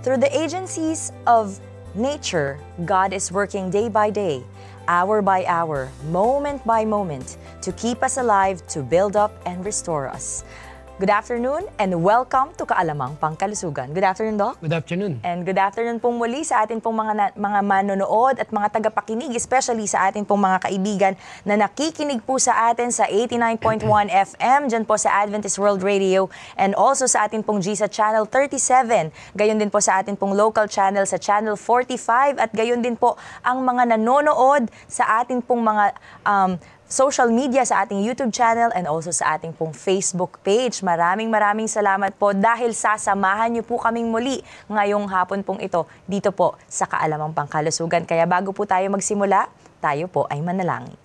Through the agencies of nature, God is working day by day, hour by hour, moment by moment, to keep us alive, to build up and restore us. Good afternoon and welcome to Kaalamang Pangkalusugan. Good afternoon, Doc. Good afternoon. And good afternoon pong muli sa atin pong mga manonood at mga tagapakinig, especially sa atin pong mga kaibigan na nakikinig po sa atin sa 89.1 FM, dyan po sa Adventist World Radio, and also sa atin pong GSA Channel 37. Gayon din po sa atin pong local channel sa Channel 45 at gayon din po ang mga nanonood sa atin pong mga social media sa ating YouTube channel and also sa ating pong Facebook page. Maraming salamat po dahil sasamahan niyo po kaming muli ngayong hapon pong ito dito po sa Kaalamang Pangkalusugan. Kaya bago po tayo magsimula, tayo po ay manalangin.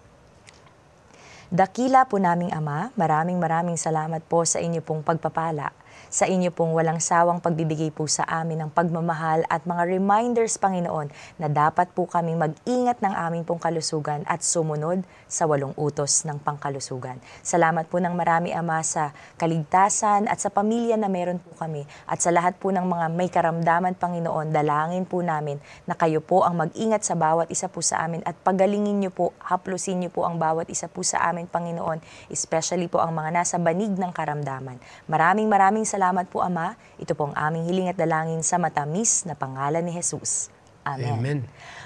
Dakila po naming Ama, maraming salamat po sa inyo pong pagpapala, sa inyo pong walang sawang pagbibigay po sa amin ng pagmamahal at mga reminders, Panginoon, na dapat po kaming mag-ingat ng aming pong kalusugan at sumunod sa 8 utos ng pangkalusugan. Salamat po ng marami, Ama, sa kaligtasan at sa pamilya na meron po kami at sa lahat po ng mga may karamdaman, Panginoon, dalangin po namin na kayo po ang mag-ingat sa bawat isa po sa amin at pagalingin niyo po, haplusin niyo po ang bawat isa po sa amin, Panginoon, especially po ang mga nasa banig ng karamdaman. Maraming salamat po, Ama. Ito po ang aming hiling at dalangin sa matamis na pangalan ni Jesus. Amen. Amen.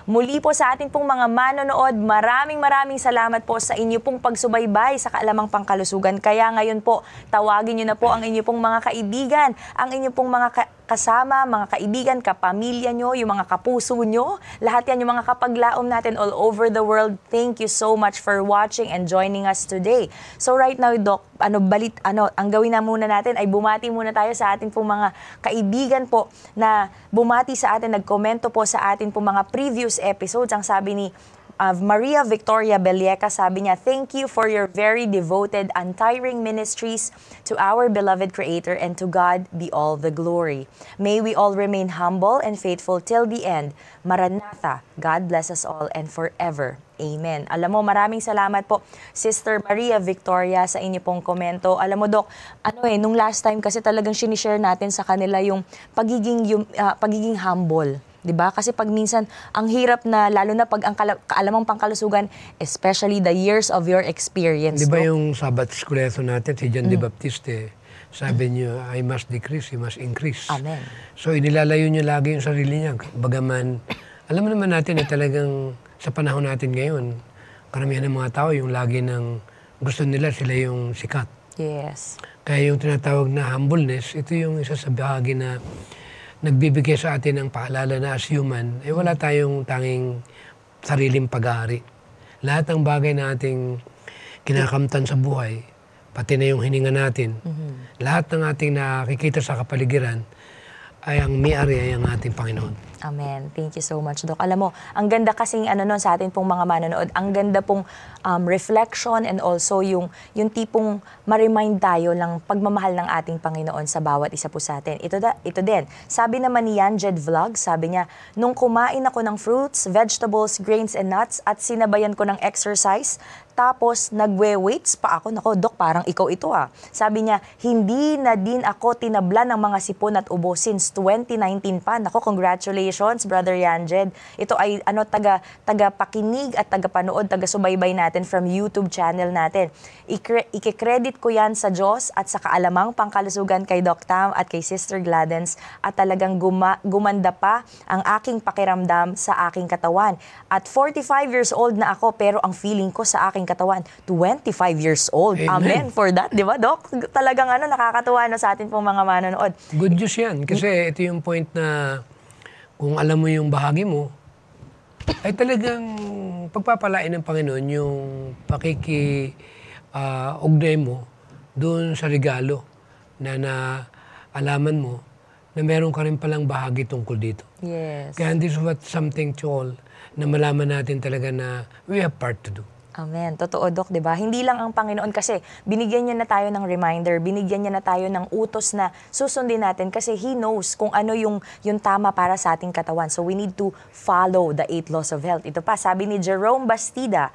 Muli po sa atin pong mga manonood, maraming salamat po sa inyo pong pagsubaybay sa Kaalamang Pangkalusugan. Kaya ngayon po, tawagin niyo na po ang inyo pong mga kaibigan, ang inyo pong mga kasama, mga kaibigan, kapamilya nyo, yung mga kapuso nyo, lahat yan yung mga kapaglaom natin all over the world. Thank you so much for watching and joining us today. So right now, Doc, ang gawin na muna natin ay bumati muna tayo sa atin pong mga kaibigan po na bumati sa atin, nagkomento po sa atin pong mga previous episodes. Ang sabi ni Maria Victoria Belieca, sabi niya, "Thank you for your very devoted, untiring ministries to our beloved Creator, and to God be all the glory. May we all remain humble and faithful till the end. Maranatha, God bless us all and forever. Amen." Alam mo, maraming salamat po, Sister Maria Victoria, sa inyo pong komento. Alam mo, Doc, nung last time kasi talagang sinishare natin sa kanila yung pagiging humble. Diba? Kasi pag minsan, ang hirap na, lalo na pag ang Kaalamang Pangkalusugan, especially the years of your experience. Diba yung Sabbath School natin, si John the Baptist, sabi niyo, I must decrease, you must increase. Amen. So inilalayo niya lagi yung sarili niya. Bagaman, alam naman natin na talagang sa panahon natin ngayon, karamihan ng mga tao, yung lagi ng gusto nila, sila yung sikat. Yes. Kaya yung tinatawag na humbleness, ito yung isa sa bahagi na nagbibigay sa atin ng paalala na as human, wala tayong tanging sariling pag-aari. Lahat ng bagay na ating kinakamtan sa buhay, pati na yung hininga natin, lahat ng ating nakikita sa kapaligiran, ay ang may-ari ay ang ating Panginoon. Amen. Thank you so much, Doc. Alam mo, ang ganda kasing sa atin pong mga manonood, ang ganda pong reflection and also yung tipong ma-remind tayo ng pagmamahal ng ating Panginoon sa bawat isa po sa atin. Ito din. Sabi naman ni Yanjed Vlog, sabi niya, "Nung kumain ako ng fruits, vegetables, grains, and nuts at sinabayan ko ng exercise, tapos nagwe-weights pa ako." Nako, Doc, parang ikaw ito ah. Sabi niya, "Hindi na din ako tinabla ng mga sipon at ubo since 2019 pa." Nako, congratulations, Brother Yanjed. Ito ay taga-pakinig at taga-panood, taga-subaybay natin from YouTube channel natin. Ikikredit ko yan sa Diyos at sa Kaalamang Pangkalusugan kay Doc Tam at kay Sister Gladens, at talagang gumanda pa ang aking pakiramdam sa aking katawan. At 45 years old na ako, pero ang feeling ko sa aking katawan, 25 years old. Amen for that, di ba, Doc? Talagang nakakatuwa sa atin pong mga manonood. Good news yan. Kasi ito yung point na kung alam mo yung bahagi mo, ay talagang pagpapalain ng Panginoon yung ugnay mo doon sa regalo na alaman mo na meron ka rin palang bahagi tungkol dito. Yes. Kaya this is what something to all na malaman natin talaga na we have part to do. Amen. Totoo, Doc, di ba? Hindi lang ang Panginoon kasi binigyan niya na tayo ng reminder, binigyan niya na tayo ng utos na susundin natin kasi He knows kung ano yung tama para sa ating katawan. So we need to follow the 8 laws of health. Ito pa, sabi ni Jerome Bastida,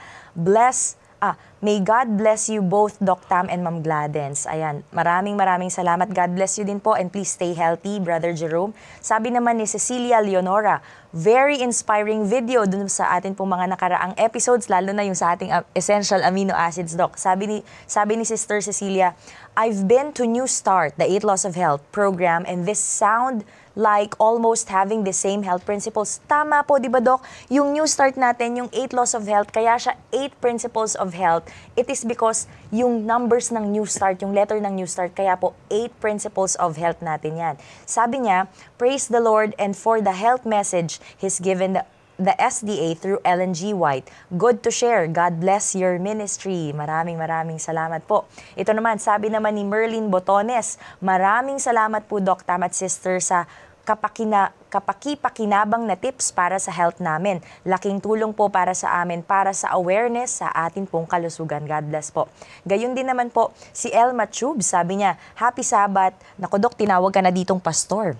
May God bless you both, Doc Tam and Ma'am Gladens. Ayan, maraming salamat. God bless you din po and please stay healthy, Brother Jerome. Sabi naman ni Cecilia Leonora, very inspiring video dun sa atin pong mga nakaraang episodes, lalo na yung sa ating essential amino acids, Doc. Sabi ni Sister Cecilia, I've been to New Start, the 8 Laws of Health program, and this sound like almost having the same health principles. Tama po, di ba, Doc? Yung New Start natin, yung 8 Laws of Health, kaya siya 8 Principles of Health. It is because yung numbers ng New Start, yung letter ng New Start, kaya po 8 Principles of Health natin yan. Sabi niya, praise the Lord and for the health message He's given the SDA through Ellen G. White. Good to share. God bless your ministry. Maraming salamat po. Ito naman, sabi naman ni Merlin Botones, maraming salamat po, Doc Tam at Sister, sa kapaki-pakinabang na tips para sa health namin. Laking tulong po para sa amin, para sa awareness sa atin pong kalusugan. God bless po. Gayun din naman po, si Elma Chub, sabi niya, Happy Sabbath. Naku, Doc, tinawag ka na ditong pastor.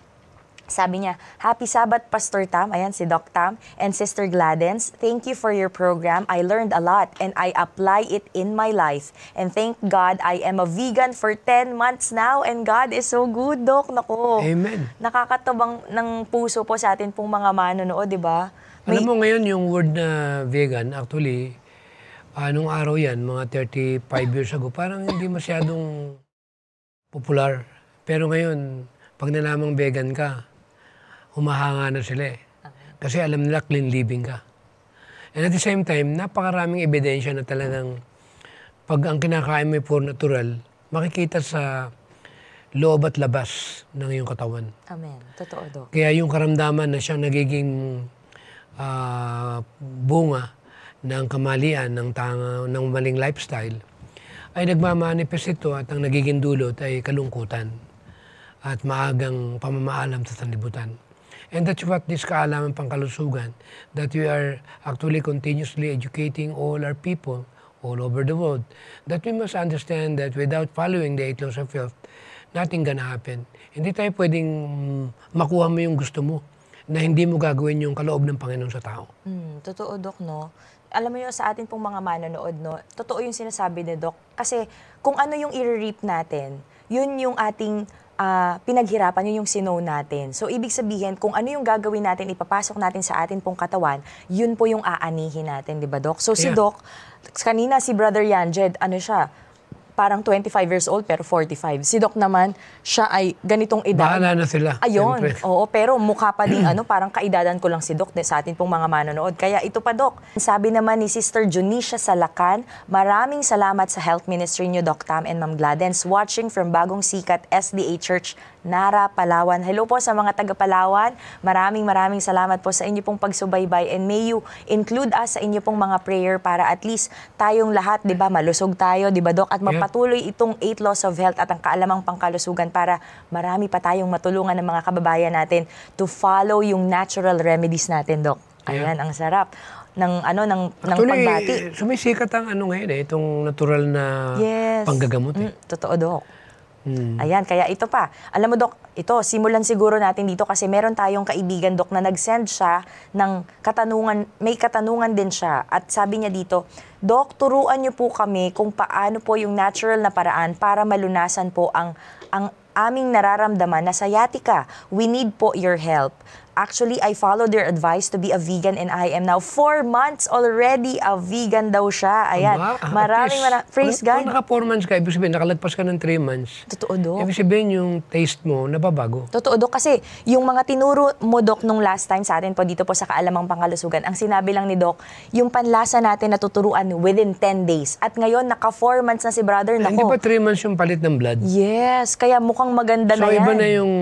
Sabi niya, Happy Sabbath, Pastor Tam. Ayan, si Doc Tam and Sister Gladens. Thank you for your program. I learned a lot and I apply it in my life. And thank God I am a vegan for 10 months now and God is so good, Doc. Naku. Amen. Nakakatabang ng puso po sa atin pong mga manonood, di ba? Alam mo ngayon yung word na vegan, actually, nung araw yan, mga 35 years ago, parang hindi masyadong popular. Pero ngayon, pag nalamang vegan ka, humahanga na sila eh. Kasi alam nila clean living ka. And at the same time, napakaraming ebidensya na talagang pag ang kinakain mo pure natural, makikita sa loob at labas ng iyong katawan. Amen. Totoo, Doc. Kaya yung karamdaman na siyang nagiging bunga ng kamalian, ng maling lifestyle, ay nagmamanifest ito at ang nagiging dulot ay kalungkutan at maagang pamamaalam sa sanlibutan. And that's what this kaalaman pangkalusugan, that we are actually continuously educating all our people all over the world, that we must understand that without following the 8 Laws of Health, nothing gonna happen. Hindi tayo pwedeng makuha mo yung gusto mo na hindi mo gagawin yung kaloob ng Panginoon sa tao. Totoo, Doc, no? Alam mo yun, sa atin pong mga manonood, no? Totoo yung sinasabi ni Doc. Kasi kung ano yung i-reap natin, yun yung ating pinaghirapan, yun yung sinow natin. So, ibig sabihin, kung ano yung gagawin natin, ipapasok natin sa atin pong katawan, yun po yung aanihin natin, di ba, Doc? So, si Doc, kanina si Brother Yanjed, ano siya, parang 25 years old pero 45. Si Doc naman, siya ay ganitong edad. Bahala na sila. Ayun. Siyempre. Oo, pero mukha pa din parang kaedadan ko lang si Doc sa atin pong mga manonood. Kaya ito pa, Doc. Sabi naman ni Sister Junisha Salacan, maraming salamat sa health ministry niyo, Doc Tam and Ma'am Gladens, watching from Bagong Sikat SDA Church, Nara, Palawan. Hello po sa mga taga Palawan. Maraming salamat po sa inyo pong pagsubaybay and may you include us sa inyo pong mga prayer para at least tayong lahat, 'di ba, malusog tayo, 'di ba, Doc, at magpatuloy itong 8 Laws of Health at ang kaalamang pangkalusugan para marami pa tayong matulungan ng mga kababayan natin to follow yung natural remedies natin, Doc. Ayan, ang sarap ng pagbati. Sumisikat ang ngayon itong natural na panggagamot. Totoo, Doc. Ayan, kaya ito pa. Alam mo, Doc, ito, simulan siguro natin dito kasi meron tayong kaibigan, Doc, na nag-send siya ng katanungan, may katanungan din siya. At sabi niya dito, Doc, turuan niyo po kami kung paano po yung natural na paraan para malunasan po ang aming nararamdaman na sciatica. We need po your help. Actually, I followed your advice to be a vegan and I am now 4 months already a vegan daw siya. Ayan. Maraming praise God. Kung naka 4 months ka, ibig sabihin, nakalagpas ka ng 3 months. Totoo, Doc. Ibig sabihin, yung taste mo, nababago. Totoo, Doc. Kasi yung mga tinuro mo, Doc, nung last time sa atin po dito po sa Kaalamang Pangkalusugan, ang sinabi lang ni Doc, yung panlasa natin natuturuan within 10 days. At ngayon, naka 4 months na si brother. Nako. Hindi ba 3 months yung palit ng blood? Yes. Kaya mukhang maganda na yan. So, iba na yung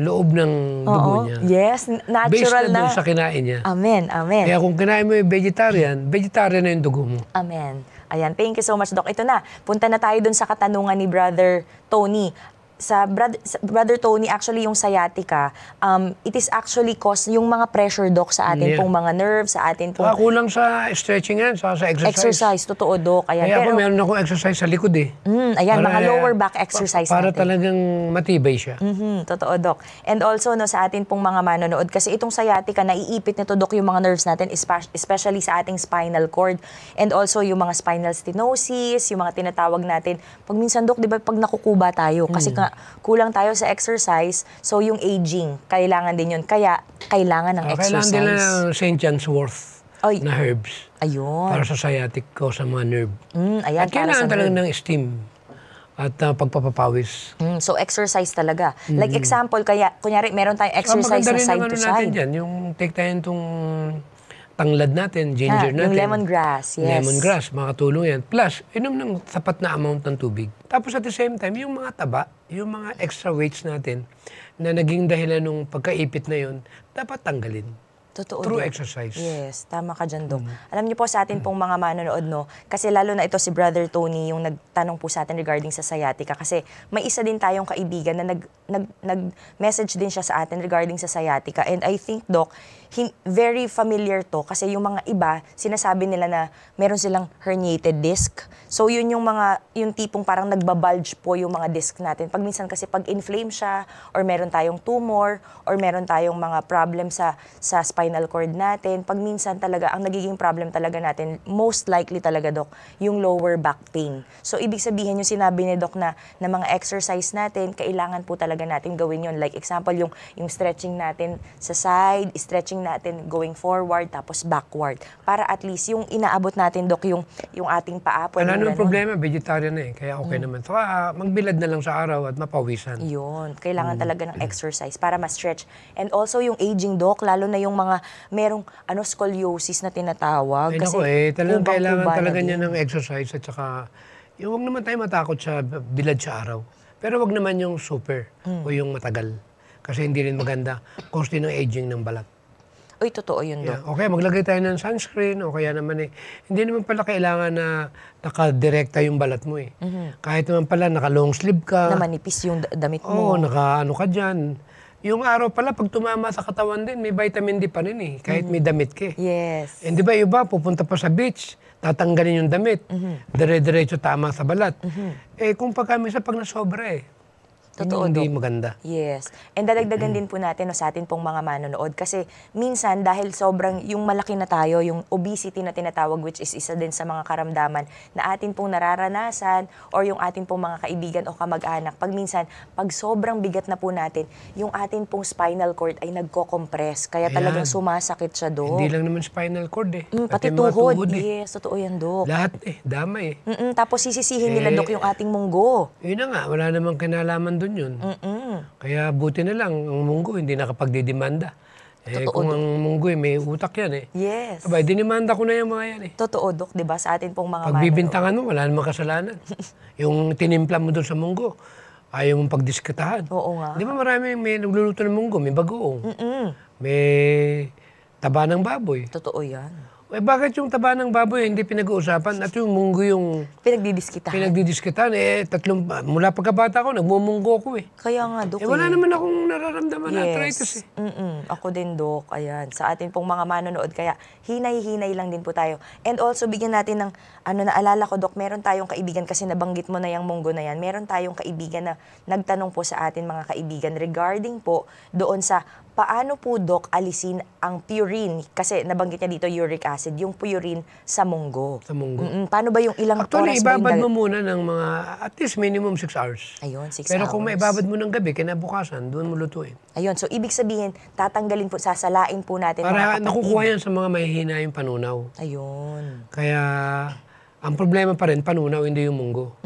loob ng dugo niya. Yes. Natural based na dun sa kinain niya. Amen. Amen. Kaya kung kinain mo yung vegetarian na yung dugo mo. Amen. Ayan. Thank you so much, Doc. Ito na. Punta na tayo dun sa katanungan ni Brother Tony. sa Brother Tony, actually yung sciatica, it is actually cause yung mga pressure, Doc, sa atin pong mga nerves, sa atin pong Kulang sa stretching yan, sa exercise. Totoo, Doc. Ayan. Kaya ako meron akong exercise sa likod eh. Ayan, mga lower back exercise para natin. talagang matibay siya. Totoo, Doc. And also, no, sa atin pong mga manonood, kasi itong sciatica, naiipit nito, Doc, yung mga nerves natin, especially sa ating spinal cord. And also, yung mga spinal stenosis, yung mga tinatawag natin. Pag minsan, Doc, di ba, pag nakukuba tayo, kasi kulang tayo sa exercise, so yung aging, kailangan din yun. Kaya, kailangan ng exercise. Kailangan din ng St. John's wort na herbs. Ayun. Para sa sciatic ko, sa mga nerve. Ayan, At kailangan talaga ng steam at pagpapapawis. So, exercise talaga. Like example, kaya, kunyari, meron tayong exercise na side to natin side. dyan, yung take tayo itong tanglad natin, ginger natin. Yung lemongrass, yes. Lemongrass, makatulong yan. Plus, inom ng sapat na amount ng tubig. Tapos at the same time, yung mga taba, yung mga extra weights natin na naging dahilan ng pagkaipit na yun, dapat tanggalin. Totoo, Through Doc. exercise. Yes, tama ka dyan, Doc. Alam niyo po sa atin pong mga manonood, no, kasi lalo na ito si Brother Tony, yung nagtanong po sa atin regarding sa sciatica, kasi may isa din tayong kaibigan na nag-message din siya sa atin regarding sa sciatica. And I think, Doc, very familiar to, kasi yung mga iba, sinasabi nila na meron silang herniated disc. So yun yung tipong parang nagbabulge po yung mga disc natin. Pag minsan kasi pag inflame siya, or meron tayong tumor, or meron tayong mga problem sa spinal cord natin, pag minsan talaga, ang nagiging problem talaga natin, most likely talaga, Doc, yung lower back pain. So ibig sabihin yung sinabi ni Doc na mga exercise natin, kailangan po talaga natin gawin yun. Like example, yung stretching natin sa side, stretching natin going forward, tapos backward. Para at least yung inaabot natin, Doc, yung ating paa. Ano yung problema? Vegetarian na eh. Kaya okay naman. So, magbilad na lang sa araw at mapawisan. Yun. Kailangan talaga ng exercise para ma-stretch. And also yung aging, Doc, lalo na yung mga merong scoliosis na tinatawag. Ay, Kasi talagang kailangan kubang-kuba talaga na niya din. ng exercise at saka yung wag naman tayo matakot sa bilad sa araw. Pero wag naman yung super o yung matagal. Kasi hindi rin maganda. Cause din ng aging ng balat. Uy, totoo yun, Doc. Yeah. Okay, maglagay tayo ng sunscreen o kaya naman hindi naman pala kailangan na nakadirekta yung balat mo eh. Kahit naman pala naka-long sleeve ka. Na manipis yung damit Oo, mo. naka-ano ka dyan. Yung araw pala, pag tumama sa katawan din, may vitamin D pa rin eh. Kahit may damit ka eh. Yes. And di ba iba, pupunta pa sa beach, tatanggalin yung damit, dire-diretso tama sa balat. Kung pag nasobra eh, Totoo, hindi Doc. maganda. Yes. And dadagdagan din po natin sa atin pong mga manonood kasi minsan dahil sobrang yung malaki na tayo, yung obesity na tinatawag, which is isa din sa mga karamdaman na atin pong nararanasan or yung atin pong mga kaibigan o kamag-anak. Pag sobrang bigat na po natin, yung atin pong spinal cord ay nagko-compress. Kaya talagang Ayan. sumasakit siya, Doc. Hindi lang naman spinal cord eh. Pati mga tuhod. eh. Yes, totoo yan, Doc. Lahat damay eh. Tapos sisisihin nila, Doc, yung ating munggo. Yun na nga, wala namang kinalaman dun yun. Kaya buti na lang, ang munggo hindi nakapagdidemanda. Totoo, Kung ang munggo may utak yan eh. Yes. Abay, dinimanda ko na yung mga yan eh. Totoo, Doc, 'di ba? Sa atin pong mga Pagbibintangan mo, wala namang kasalanan. Yung tinimpla mo doon sa munggo, ayaw mong pagdiskatahan. Oo nga. Di ba marami may nagluluto ng munggo, may bagoong, may taba ng baboy. Totoo yan. Bakit yung taba ng baboy hindi pinag-uusapan at yung munggo yung Pinagdidiskitahan. pinagdidiskitahan? Mula pagkabata ko, nagmumunggo ko eh. Kaya nga, Doc. Wala naman akong nararamdaman na arthritis eh. Ako din, Doc. Ayan. Sa atin pong mga manonood. Kaya hinay-hinay lang din po tayo. And also, bigyan natin ng, naalala ko, Doc, meron tayong kaibigan, kasi nabanggit mo na yung munggo na yan, meron tayong kaibigan na nagtanong po sa atin, mga kaibigan, regarding po doon sa paano po, Doc, alisin ang purine, kasi nabanggit niya dito uric acid, yung purine sa munggo. Sa munggo. Paano ba yung ilang Actually, oras ba ibabad yung mo muna ng mga at least minimum 6 hours. Ayun, 6 Pero kung hours. maibabad mo ng gabi, kinabukasan, doon mo lutuin. Ayun, so ibig sabihin, tatanggalin po, sasalain po natin mga Para kapatid. nakukuha yan sa mga mahihina yung panunaw. Ayun. Kaya, ang problema pa rin, panunaw, hindi yung munggo.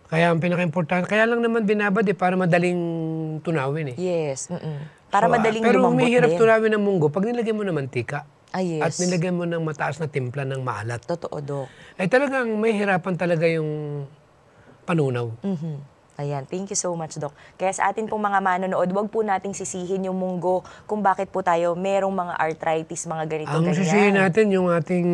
Kaya ang pinaka-importante, kaya lang naman binabad para madaling tunawin eh. Yes. Para So, madaling pero lumambot umihirap din. tunawin ng munggo pag nilagyan mo ng mantika. Yes. At nilagyan mo ng mataas na timpla ng maalat. Totoo, Doc. Ay talagang may hirapan talaga yung panunaw. Ayan, thank you so much, Doc. Kaya sa atin pong mga manonood, wag po nating sisihin yung munggo kung bakit po tayo merong mga arthritis, mga ganito, Ang ganyan. sisihin natin yung ating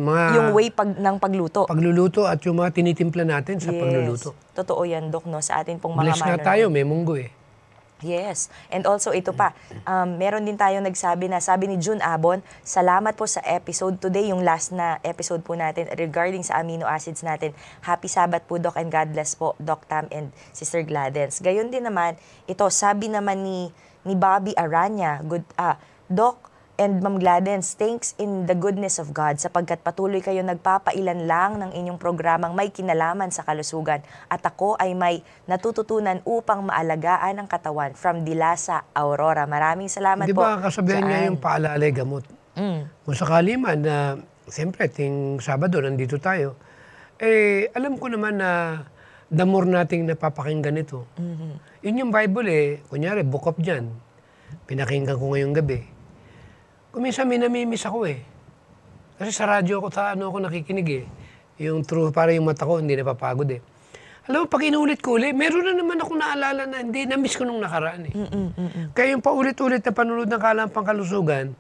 mga Yung way ng pagluluto. pagluluto at yung mga tinitimpla natin sa pagluluto. Totoo yan, Doc, no? Sa atin pong mga Bless nga manonood. tayo, may munggo eh. Yes. And also, ito pa, meron din tayong nagsabi na, sabi ni June Abon, salamat po sa episode today, yung last na episode po natin regarding sa amino acids natin. Happy Sabbath po, Doc, and God bless po, Doc Tam and Sister Gladens. Gayon din naman, ito, sabi naman ni Bobby Aranya, Doc and Ma'am Gladens, thanks in the goodness of God sapagkat patuloy kayo nagpapailan lang ng inyong programang may kinalaman sa kalusugan at ako ay may natututunan upang maalagaan ang katawan from Dilasa, Aurora. Maraming salamat Di po. ba kasabihan niya Diyan. yung paalalay gamot? Kung sakali man na, siyempre, ting Sabado, nandito tayo, alam ko naman na the more nating napapakinggan ito. Yun yung Bible kunyari, book of John, pinakinggan ko ngayong gabi. Kuminsan may namimiss ako Kasi sa radyo ako, ako nakikinig Yung true, para yung mata ko, hindi napapagod Alam mo, pag inulit ko ulit, meron na naman ako naalala na hindi, na-miss ko nung nakaraan Kaya yung paulit-ulit na panunod ng Kalampang Kalusugan,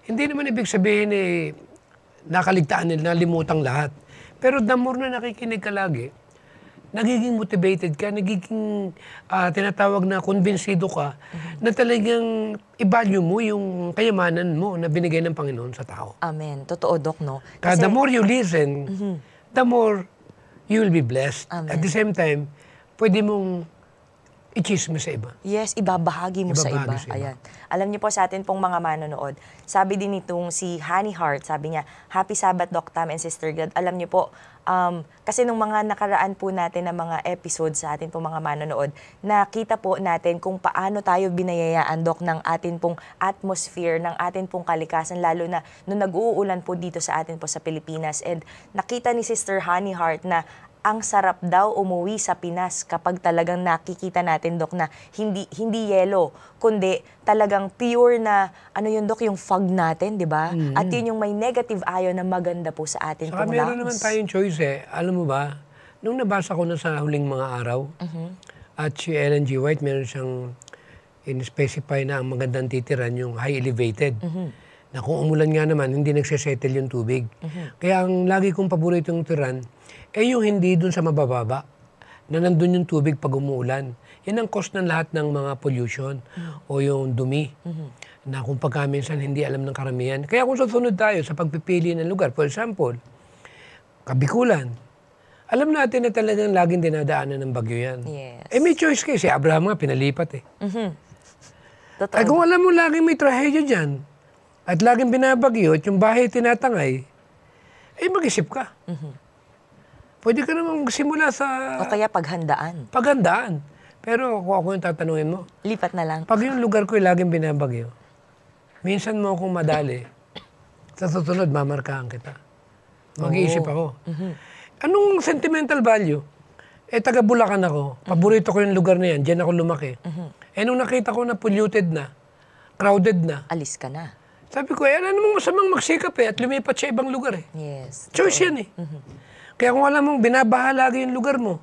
hindi naman ibig sabihin nakaligtaan nila, nalimutang lahat. Pero the more na nakikinig ka lagi, nagiging motivated ka, nagiging tinatawag na konbensido ka na talagang i-value mo yung kayamanan mo na binigay ng Panginoon sa tao. Amen. Totoo, Doc, no? Kasi, the more you listen, the more you will be blessed. Amen. At the same time, pwede mong i-chismis sa iba. Yes, ibabahagi mo sa iba. Ibabahagi sa iba. Ayan. Alam niyo po sa atin pong mga manonood, sabi din nitong si Honey Heart, sabi niya, Happy Sabbath, Doc Tam and Sister Glad. Alam niyo po, kasi nung mga nakaraan po natin ng mga episodes sa atin pong mga manonood, nakita po natin kung paano tayo binayayaan, Doc, ng atin pong atmosphere, ng atin pong kalikasan, lalo na nung nag-uulan po dito sa atin po sa Pilipinas. And nakita ni Sister Honey Heart na ang sarap daw umuwi sa Pinas kapag talagang nakikita natin, Doc, na hindi yelo, kundi talagang pure na, Doc, yung fog natin, di ba? At yun yung may negative ion na maganda po sa atin Saka pong meron lungs. naman tayong choice Alam mo ba, nung nabasa ko na sa huling mga araw, at si Ellen G. White, meron siyang in-specify na ang magandang titiran yung high elevated. Na kung umulan nga naman, hindi nagsisettle yung tubig. Kaya ang lagi kong paboritong tiran, yung hindi dun sa mabababa, na nandun yung tubig pag umuulan. Yan ang cause ng lahat ng mga pollution o yung dumi na kung pagka minsan hindi alam ng karamihan. Kaya kung susunod tayo sa pagpipili ng lugar, for example, Kabikulan, alam natin na talagang laging dinadaanan ng bagyo yan. Yes. May choice kayo. Si Abraham nga, pinalipat Totoo. Kung alam mo laging may trahedya dyan, at laging binabagyo, at yung bahay tinatangay, mag-isip ka. Pwede ka namang magsimula sa O kaya paghandaan. paghandaan. Pero kung ako yung tatanungin mo, Lipat na lang. pag yung lugar ko laging binabagyo, minsan mo akong madali, sa susunod, mamarkahan kita. Mag-iisip ako. Anong sentimental value? Taga Bulacan ako. Paborito ko yung lugar na yan. Diyan ako lumaki. Nung nakita ko na polluted na, crowded na, Alis ka na. sabi ko, ano namang masamang magsikap at lumipat sa ibang lugar Yes. Choice yan Kaya kung alam mong binabaha lagi yung lugar mo,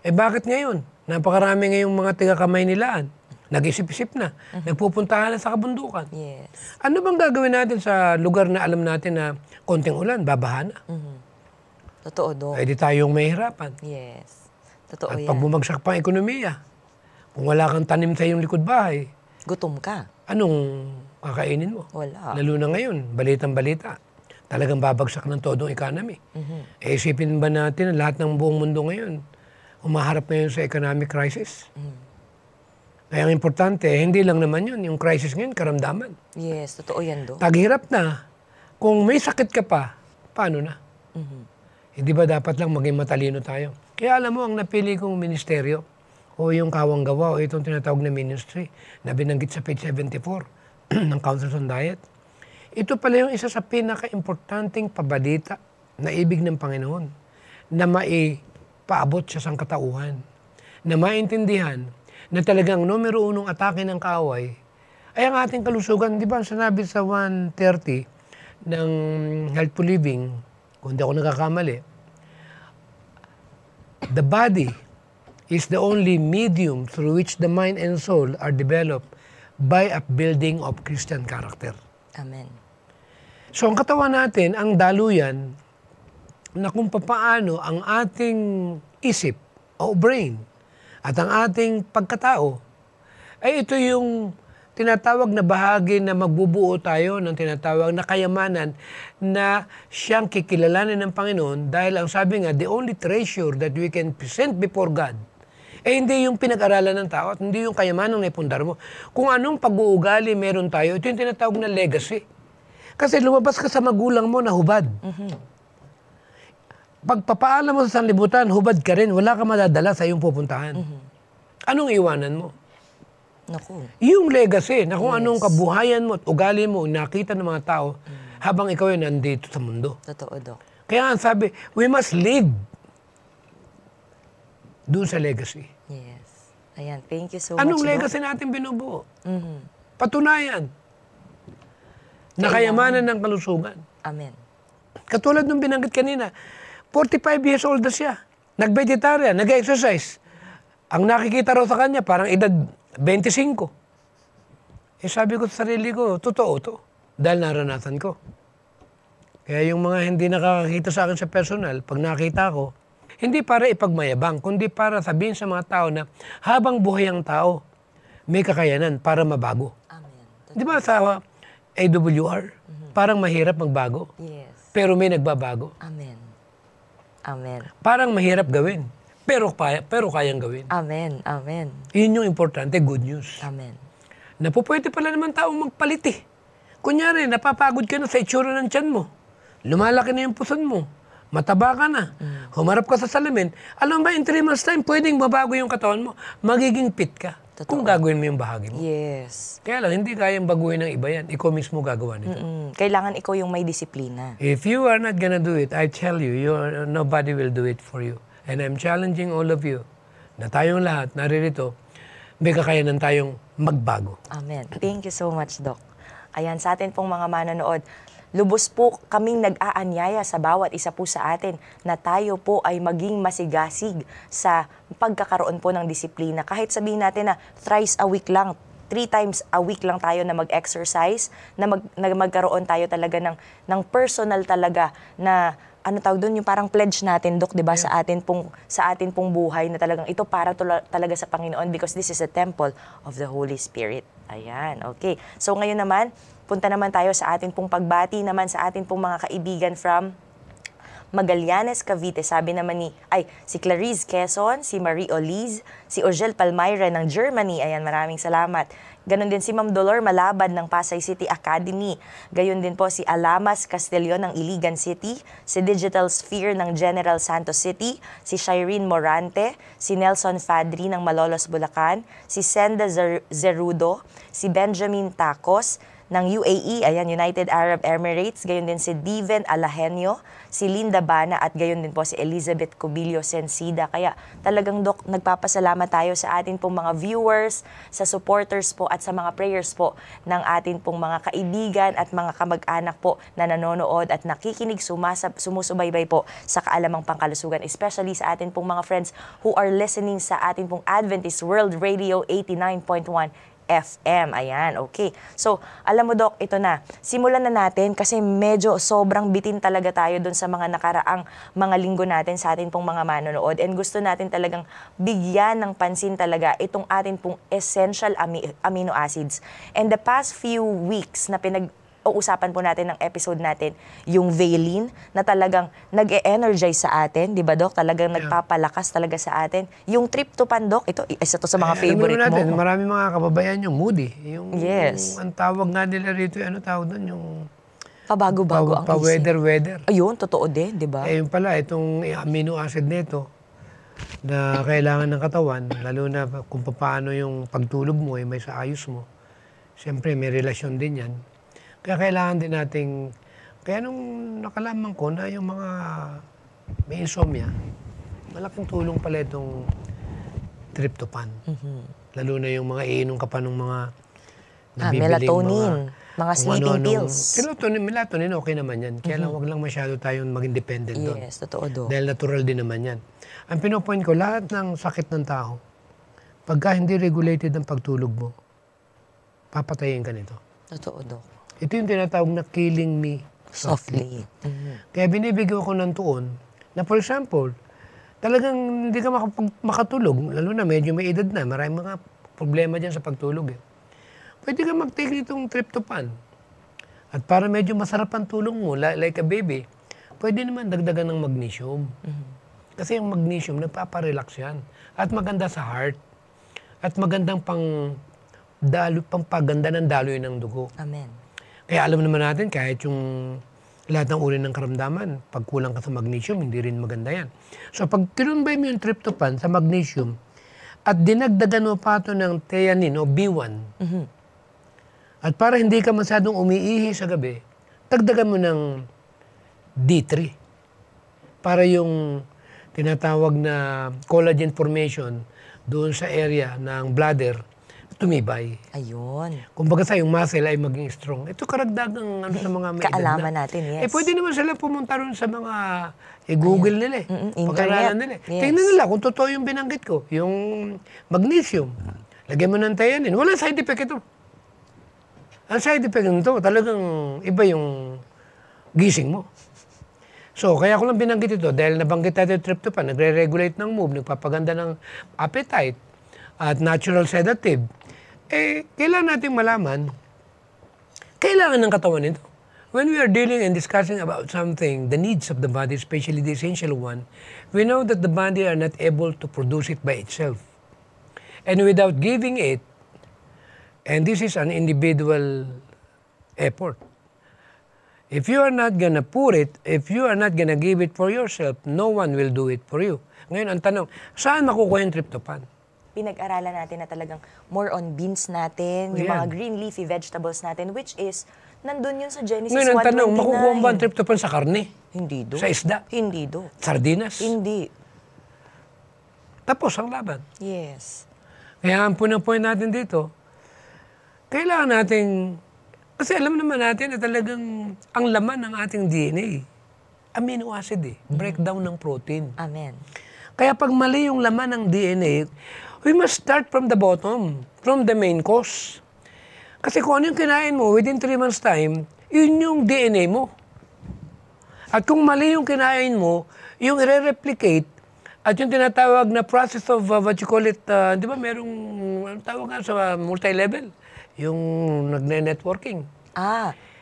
bakit ngayon? Napakarami ngayong mga tiga-kamay nilaan. Nag-isip-isip na. Nagpupuntahan na sa kabundukan. Yes. Ano bang gagawin natin sa lugar na alam natin na konting ulan, babaha na? Totoo, Doc. Di tayong mahihirapan. Yes. Totoo At yan. pag bumagsak pa ang ekonomiya, kung wala kang tanim sa iyong likod bahay, Gutom ka. anong kakainin mo? Wala. Lalo na ngayon, balitang-balita. Talagang babagsak ng todong economy. Isipin ba natin na lahat ng buong mundo ngayon, umaharap ngayon sa economic crisis? Kaya ang importante, hindi lang naman yun. Yung crisis ngayon, karamdaman. Yes, totoo yan, Doc. Taghirap na. Kung may sakit ka pa, paano na? Hindi ba dapat lang maging matalino tayo? Kaya alam mo, ang napili kong ministeryo, o yung kawang gawa, o itong tinatawag na ministry, na binanggit sa page 74 ng Council on Diet, ito pala yung isa sa pinaka-importanting pabalita na ibig ng Panginoon na maipaabot sa sangkatauhan, na maintindihan na talagang numero unong atake ng kaaway ay ang ating kalusugan. Di ba, sinabi sa 130 ng Healthful Living, kung di ako nagkakamali, the body is the only medium through which the mind and soul are developed by upbuilding of Christian character. Amen. So ang katawan natin, ang daluyan na kung papaano ang ating isip o brain at ang ating pagkatao, ay ito yung tinatawag na bahagi na magbubuo tayo ng tinatawag na kayamanan na siyang kikilalanin ng Panginoon dahil ang sabi nga, the only treasure that we can present before God, hindi yung pinag-aralan ng tao at hindi yung kayamanan na ipundar mo. Kung anong pag-uugali meron tayo, ito yung tinatawag na legacy. Kasi lumabas ka sa magulang mo na hubad. Pagpapaalam mo sa sanlibutan, hubad ka rin, wala ka madadala sa iyong pupuntahan. Anong iwanan mo? Naku. Yung legacy na kung anong kabuhayan mo at ugali mo nakita ng mga tao habang ikaw ay nandito sa mundo. Totoo, Dok. Kaya ang sabi, we must live doon sa legacy. Yes. Ayan, thank you so much, Anong Dok. legacy natin binubuo? Patunayan na kayamanan ng kalusugan. Amen. Katulad nung binanggit kanina, 45 years old na siya. Nag-vegetarian, nag-exercise. Ang nakikita raw sa kanya, parang edad 25. Sabi ko sa sarili ko, totoo to. Dahil naranasan ko. Kaya yung mga hindi nakakakita sa akin sa personal, pag nakita ko, hindi para ipagmayabang, kundi para sabihin sa mga tao na habang buhay ang tao, may kakayanan para mabago. Amen. Di ba sa AWR, parang mahirap magbago, Yes. pero may nagbabago. Amen. Amen. Parang mahirap gawin, pero kayang gawin. Amen. Amen. Yun yung importante, good news. Amen. Na po pwede pala naman taong magpalit eh. Kunyari, napapagod ka na sa itsura ng tiyan mo. Lumalaki na yung puson mo. Mataba ka na. Humarap ka sa salamin. Alam ba, in 3 months time, pwedeng mabago yung katawan mo. Magiging fit ka. Totoo. Kung gagawin mo yung bahagi mo. Yes. Kaya lang, hindi kayang baguhin ng iba yan. Ikaw mismo gagawa nito. Kailangan ikaw yung may disiplina. If you are not gonna do it, I tell you, nobody will do it for you. And I'm challenging all of you na tayong lahat naririto, may kakayanan tayong magbago. Amen. Thank you so much, Doc. Ayan, sa atin pong mga manonood, lubos po kaming nag-aanyaya sa bawat isa po sa atin na tayo po ay maging masigasig sa pagkakaroon po ng disiplina. Kahit sabihin natin na thrice a week lang, 3 times a week lang tayo na mag-exercise, na magkaroon tayo talaga ng personal talaga na ano tawag doon, yung parang pledge natin, Dok, 'di ba, sa atin pong buhay na talagang ito para talaga sa Panginoon because this is a temple of the Holy Spirit. Ayan, okay. So ngayon naman, punta naman tayo sa atin pong pagbati naman sa atin pong mga kaibigan from Magallanes, Cavite. Sabi naman si Clarice Quezon, si Marie Oliz, si Ogel Palmyra ng Germany. Ayan, maraming salamat. Ganon din si Ma'am Dolor Malabad ng Pasay City Academy. Gayon din po si Alamas Castelio ng Iligan City, si Digital Sphere ng General Santos City, si Shireen Morante, si Nelson Fadri ng Malolos, Bulacan, si Senda Zerudo, si Benjamin Tacos ng UAE, ayan, United Arab Emirates, gayon din si Diven Alahenio, si Linda Bana at gayon din po si Elizabeth Cubillo Sensida. Kaya talagang, Dok, nagpapasalamat tayo sa atin pong mga viewers, sa supporters po at sa mga prayers po ng atin pong mga kaibigan at mga kamag-anak po na nanonood at nakikinig, sumusubaybay po sa Kaalamang Pangkalusugan, especially sa atin pong mga friends who are listening sa atin pong Adventist World Radio 89.1 FM. Ayan, okay. So, alam mo, Dok, ito na. Simulan na natin kasi medyo sobrang bitin talaga tayo dun sa mga nakaraang mga linggo natin sa atin pong mga manonood. And gusto natin talagang bigyan ng pansin talaga itong atin pong essential amino acids. And the past few weeks na usapan po natin ng episode natin, yung valine na talagang nag-e-energize sa atin, di ba, Dok? Talagang nagpapalakas talaga sa atin. Yung tryptophan, Dok, ito, isa to sa mga favorite natin, mo. Marami mga kababayan yung moody. Yes. Ang tawag nga nila rito, ano tawag doon? Yung Pabago-bago ang isip. weather. Ayun, totoo din, di ba? Yung pala, itong amino acid nito na kailangan ng katawan, lalo na kung paano yung pagtulog mo, may sa ayos mo. Siyempre, may relasyon din yan. Kaya kailangan din nating, kaya nung nakalaman ko na yung mga may insomnia, malaking tulong pala itong tryptophan. Lalo na yung mga iinom ka pa ng mga nabibili melatonin. Mga sleeping pills. Melatonin, okay naman yan. Kaya lang, wag lang masyado tayong maging dependent doon. Yes, totoo, Dok. Dahil natural din naman yan. Ang pinopoint ko, lahat ng sakit ng tao, pagka hindi regulated ang pagtulog mo, papatayin ka nito. Totoo, Dok. Ito yung tinatawag na killing me softly. Kaya binibigyan ko ng tuon na, for example, talagang hindi ka makatulog, lalo na medyo may edad na, maraming mga problema dyan sa pagtulog. Pwede ka mag-take nitong tryptophan. At para medyo masarap ang tulog mo, like a baby, pwede naman dagdagan ng magnesium. Kasi yung magnesium, nagpaparelax yan. At maganda sa heart. At magandang pampaganda ng daloy ng dugo. Amen. Kaya alam naman natin, kahit yung lahat ng uri ng karamdaman, pag kulang ka sa magnesium, hindi rin maganda yan. So pag tinumbay mo yung tryptophan sa magnesium, at dinagdagan mo pa ito ng theanine o B1, at para hindi ka masyadong umiihi sa gabi, dagdagan mo ng D3. Para yung tinatawag na collagen formation doon sa area ng bladder, tumibay. Ayun. Kumbaga sa yung muscle ay maging strong. Ito karagdagang sa mga may edad Kaalaman na. natin, yes. Pwede naman sila pumunta ron sa mga Google nila. Pag-aralan nila. Yes. Tingnan nila kung totoo yung binanggit ko. Yung magnesium. Lagyan mo ng theanine. Walang side effect ito. Ang side effect nito, talagang iba yung gising mo. So, kaya ko lang binanggit ito dahil nabanggit natin tryptophan, nagre-regulate ng mood, nagpapaganda ng appetite at natural sedative. Kailangan natin malaman, kailangan ng katawan nito. When we are dealing and discussing about something, the needs of the body, especially the essential one, we know that the body are not able to produce it by itself. And without giving it, and this is an individual effort. If you are not gonna put it, if you are not gonna give it for yourself, no one will do it for you. Ngayon, ang tanong, saan makukuha yung tryptophan? Pinag-aralan natin na talagang more on beans natin, yung mga green leafy vegetables natin, which is, nandun yun sa Genesis 1:29. Ngayon, ang tanong, makukuha mo ba ang tryptophan sa karne? Hindi, Do. Sa isda? Hindi, Do. Sardinas? Hindi. Tapos ang laban. Yes. Kaya ang point natin dito, kailangan nating, kasi alam naman natin na talagang ang laman ng ating DNA, amino acid breakdown ng protein. Amen. Kaya pag mali yung laman ng DNA, we must start from the bottom, from the main cause. Kasi kung ano yung kinain mo, within 3 months time, yun yung DNA mo. At kung mali yung kinain mo, yung i-replicate, at yung tinatawag na process of what you call it, di ba merong, ano tawag nga sa multi-level? Yung nagne-networking.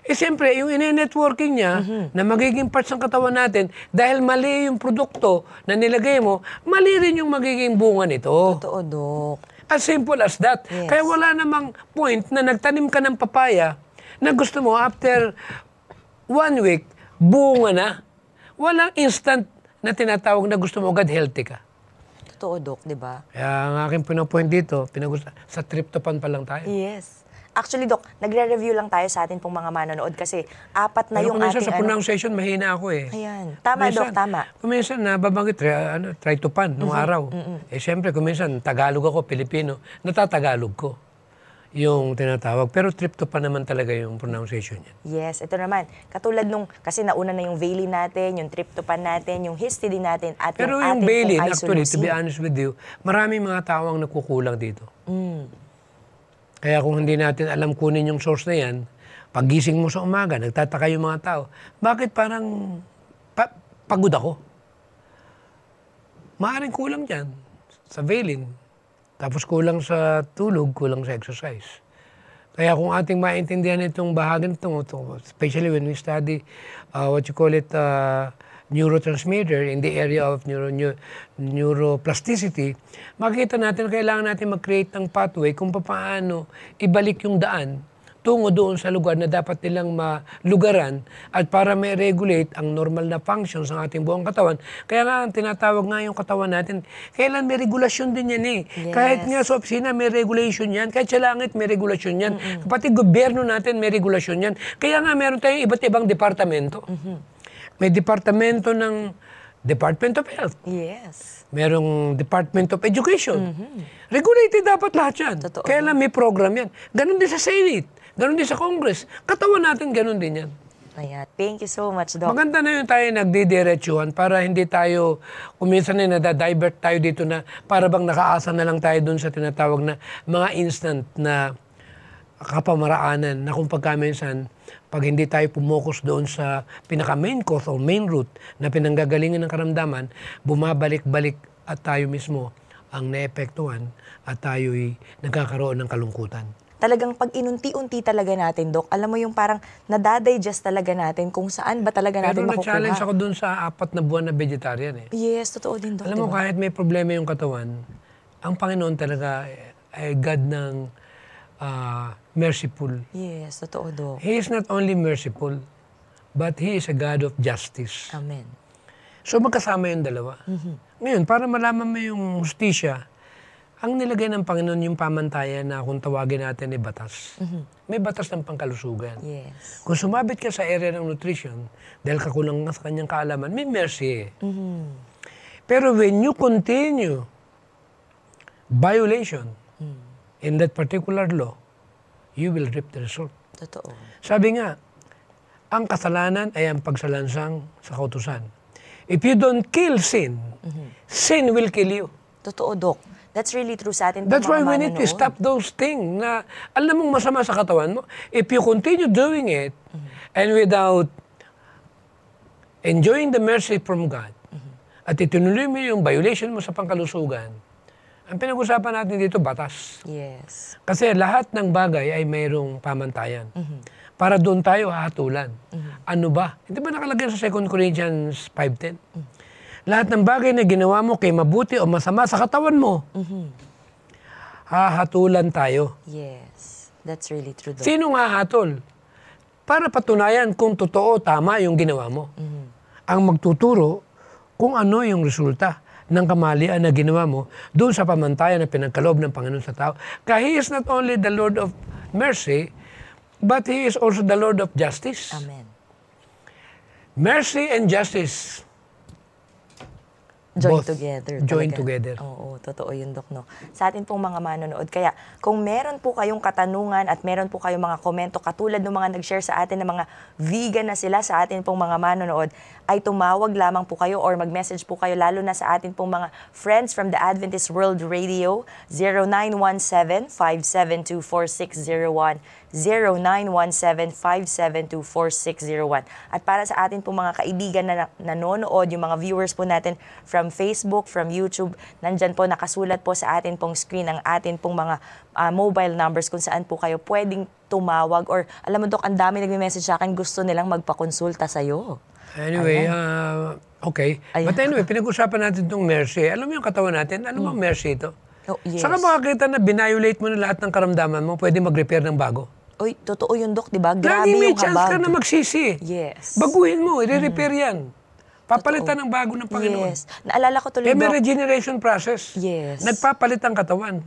Siyempre, yung ine-networking niya na magiging parts ng katawan natin, dahil mali yung produkto na nilagay mo, mali rin yung magiging bunga nito. Totoo, Dok. As simple as that. Yes. Kaya wala namang point na nagtanim ka ng papaya na gusto mo after 1 week, bunga na. Walang instant na tinatawag na gusto mo agad healthy ka. Totoo, Dok, di ba? Kaya ang aking pinapoint dito, sa tryptophan pa lang tayo. Yes. Actually, Dok, nagre-review lang tayo sa atin pong mga manonood kasi 4 na Pero yung kuminsan ating... sa pronunciation, mahina ako eh. Ayan. Tama, Dok, tama. Kuminsan, nababanggit, tryptophan, nung araw. Siyempre, kuminsan, Tagalog ako, Pilipino, natatagalog ko yung tinatawag. Pero tryptophan naman talaga yung pronunciation niya. Yes, ito naman. Katulad nung, kasi nauna na yung valine natin, yung tryptophan natin, yung histidine natin, at Pero yung yung ating valine, pong actually, to be isoleucine. honest with you, maraming mga tao ang nakukulang dito. Kaya kung hindi natin alam kunin yung source na yan, pagising mo sa umaga, nagtataka yung mga tao, bakit parang pagod ako? Maaaring kulang dyan sa valine. Tapos kulang sa tulog, kulang sa exercise. Kaya kung ating maintindihan itong bahagi nito, especially when we study what you call it, neurotransmitter in the area of neuroplasticity, makikita natin kailangan natin mag-create ng pathway kung paano ibalik yung daan tungo doon sa lugar na dapat nilang malugaran at para may regulate ang normal na functions ng ating buong katawan. Kaya nga, tinatawag nga yung katawan natin, kailan may regulasyon din yan eh. Yes. Kahit nga sa opisina may regulation yan, kahit sa langit may regulasyon yan, kapati gobyerno natin may regulasyon yan. Kaya nga meron tayong iba't ibang departamento. May departamento ng Department of Health. Yes. Merong Department of Education. Regulated dapat lahat yan. Totoo. Kaya lang may program yan. Ganon din sa Senate. Ganon din sa Congress. Katawan natin, ganon din yan. Ayan. Thank you so much, Doc. Maganda na yun tayo nagdidiretsuhan para hindi tayo, kuminsan na nadadivert tayo dito na para bang nakaasa na lang tayo dun sa tinatawag na mga instant na kapamaraanan na kung pagkaminsan, pag hindi tayo pumokus doon sa pinaka-main cause o main root na pinanggagalingan ng karamdaman, bumabalik-balik at tayo mismo ang naepektuhan at tayo'y nagkakaroon ng kalungkutan. Talagang pag inunti-unti talaga natin, Doc, alam mo yung parang nadadigest talaga natin kung saan ba talaga natin Pero makukuha. na-challenge ako dun sa 4 na buwan na vegetarian eh. Yes, totoo din, Doc. Alam mo, diba? kahit may problema yung katawan, ang Panginoon talaga ay God ng merciful. Yes, totoo, Doc. He is not only merciful, but He is a God of justice. Amen. So magkasama yung dalawa. Ngayon, para malaman mo yung hustisya, ang nilagay ng Panginoon yung pamantayan na kung tawagin natin ay batas. May batas ng pangkalusugan. Yes. Kung sumabit ka sa area ng nutrition, dahil kakulang na sa kanyang kaalaman, may mercy. Pero when you continue violation in that particular law, you will reap the result. Totoo. Sabi nga, ang kasalanan ay ang pagsalansang sa kautusan. If you don't kill sin, sin will kill you. Totoo, Doc. That's really true sa atin. That's why we need to stop those things na alam mong masama sa katawan mo. If you continue doing it and without enjoying the mercy from God at itinuloy mo yung violation mo sa pangkalusugan, ang pinag-usapan natin dito, batas. Yes. Kasi lahat ng bagay ay mayroong pamantayan. Para doon tayo hahatulan. Ano ba? Hindi ba nakalagay sa 2 Corinthians 5:10? Lahat ng bagay na ginawa mo kay mabuti o masama sa katawan mo, hahatulan tayo. Yes. That's really true, Doc. Sinong hahatol? Para patunayan kung totoo, tama yung ginawa mo. Ang magtuturo kung ano yung resulta ng kamalian na ginawa mo doon sa pamantayan na pinagkaloob ng Panginoon sa tao. Kaya He is not only the Lord of mercy, but He is also the Lord of justice. Amen. Mercy and justice. Join Both. together. Join talaga. together. Oo, totoo yun, Doc, no? Sa atin pong mga manonood. Kaya, kung meron po kayong katanungan at meron po kayong mga komento, katulad ng mga nag-share sa atin ng mga vegan na sila sa atin pong mga manonood, ay tumawag lamang po kayo or mag-message po kayo, lalo na sa atin pong mga friends from the Adventist World Radio, 0917-572-4601, 0917-572-4601. At para sa atin pong mga kaibigan na nanonood, yung mga viewers po natin from Facebook, from YouTube, nandyan po nakasulat po sa atin pong screen ang atin pong mga mobile numbers kung saan po kayo pwedeng tumawag or alam mo, Dok, ang dami nagme-message sa akin, gusto nilang magpakonsulta sa'yo. Anyway, okay. Ayan. But anyway, pinag-usapan natin itong mercy. Alam mo yung katawan natin? Ano bang mercy ito? Oh, yes. Saka makakita na binayolate mo na lahat ng karamdaman mo, pwede mag-repair ng bago. Oy, totoo yun, Dok, di ba? Grabe Lagi may yung chance habag. ka na magsisi. Yes. Baguhin mo, i-repair yan. Papalitan ng bago ng Panginoon. Yes. Naalala ko tuloy, Kaya may Dok. regeneration process. Yes. Nagpapalit ang katawan.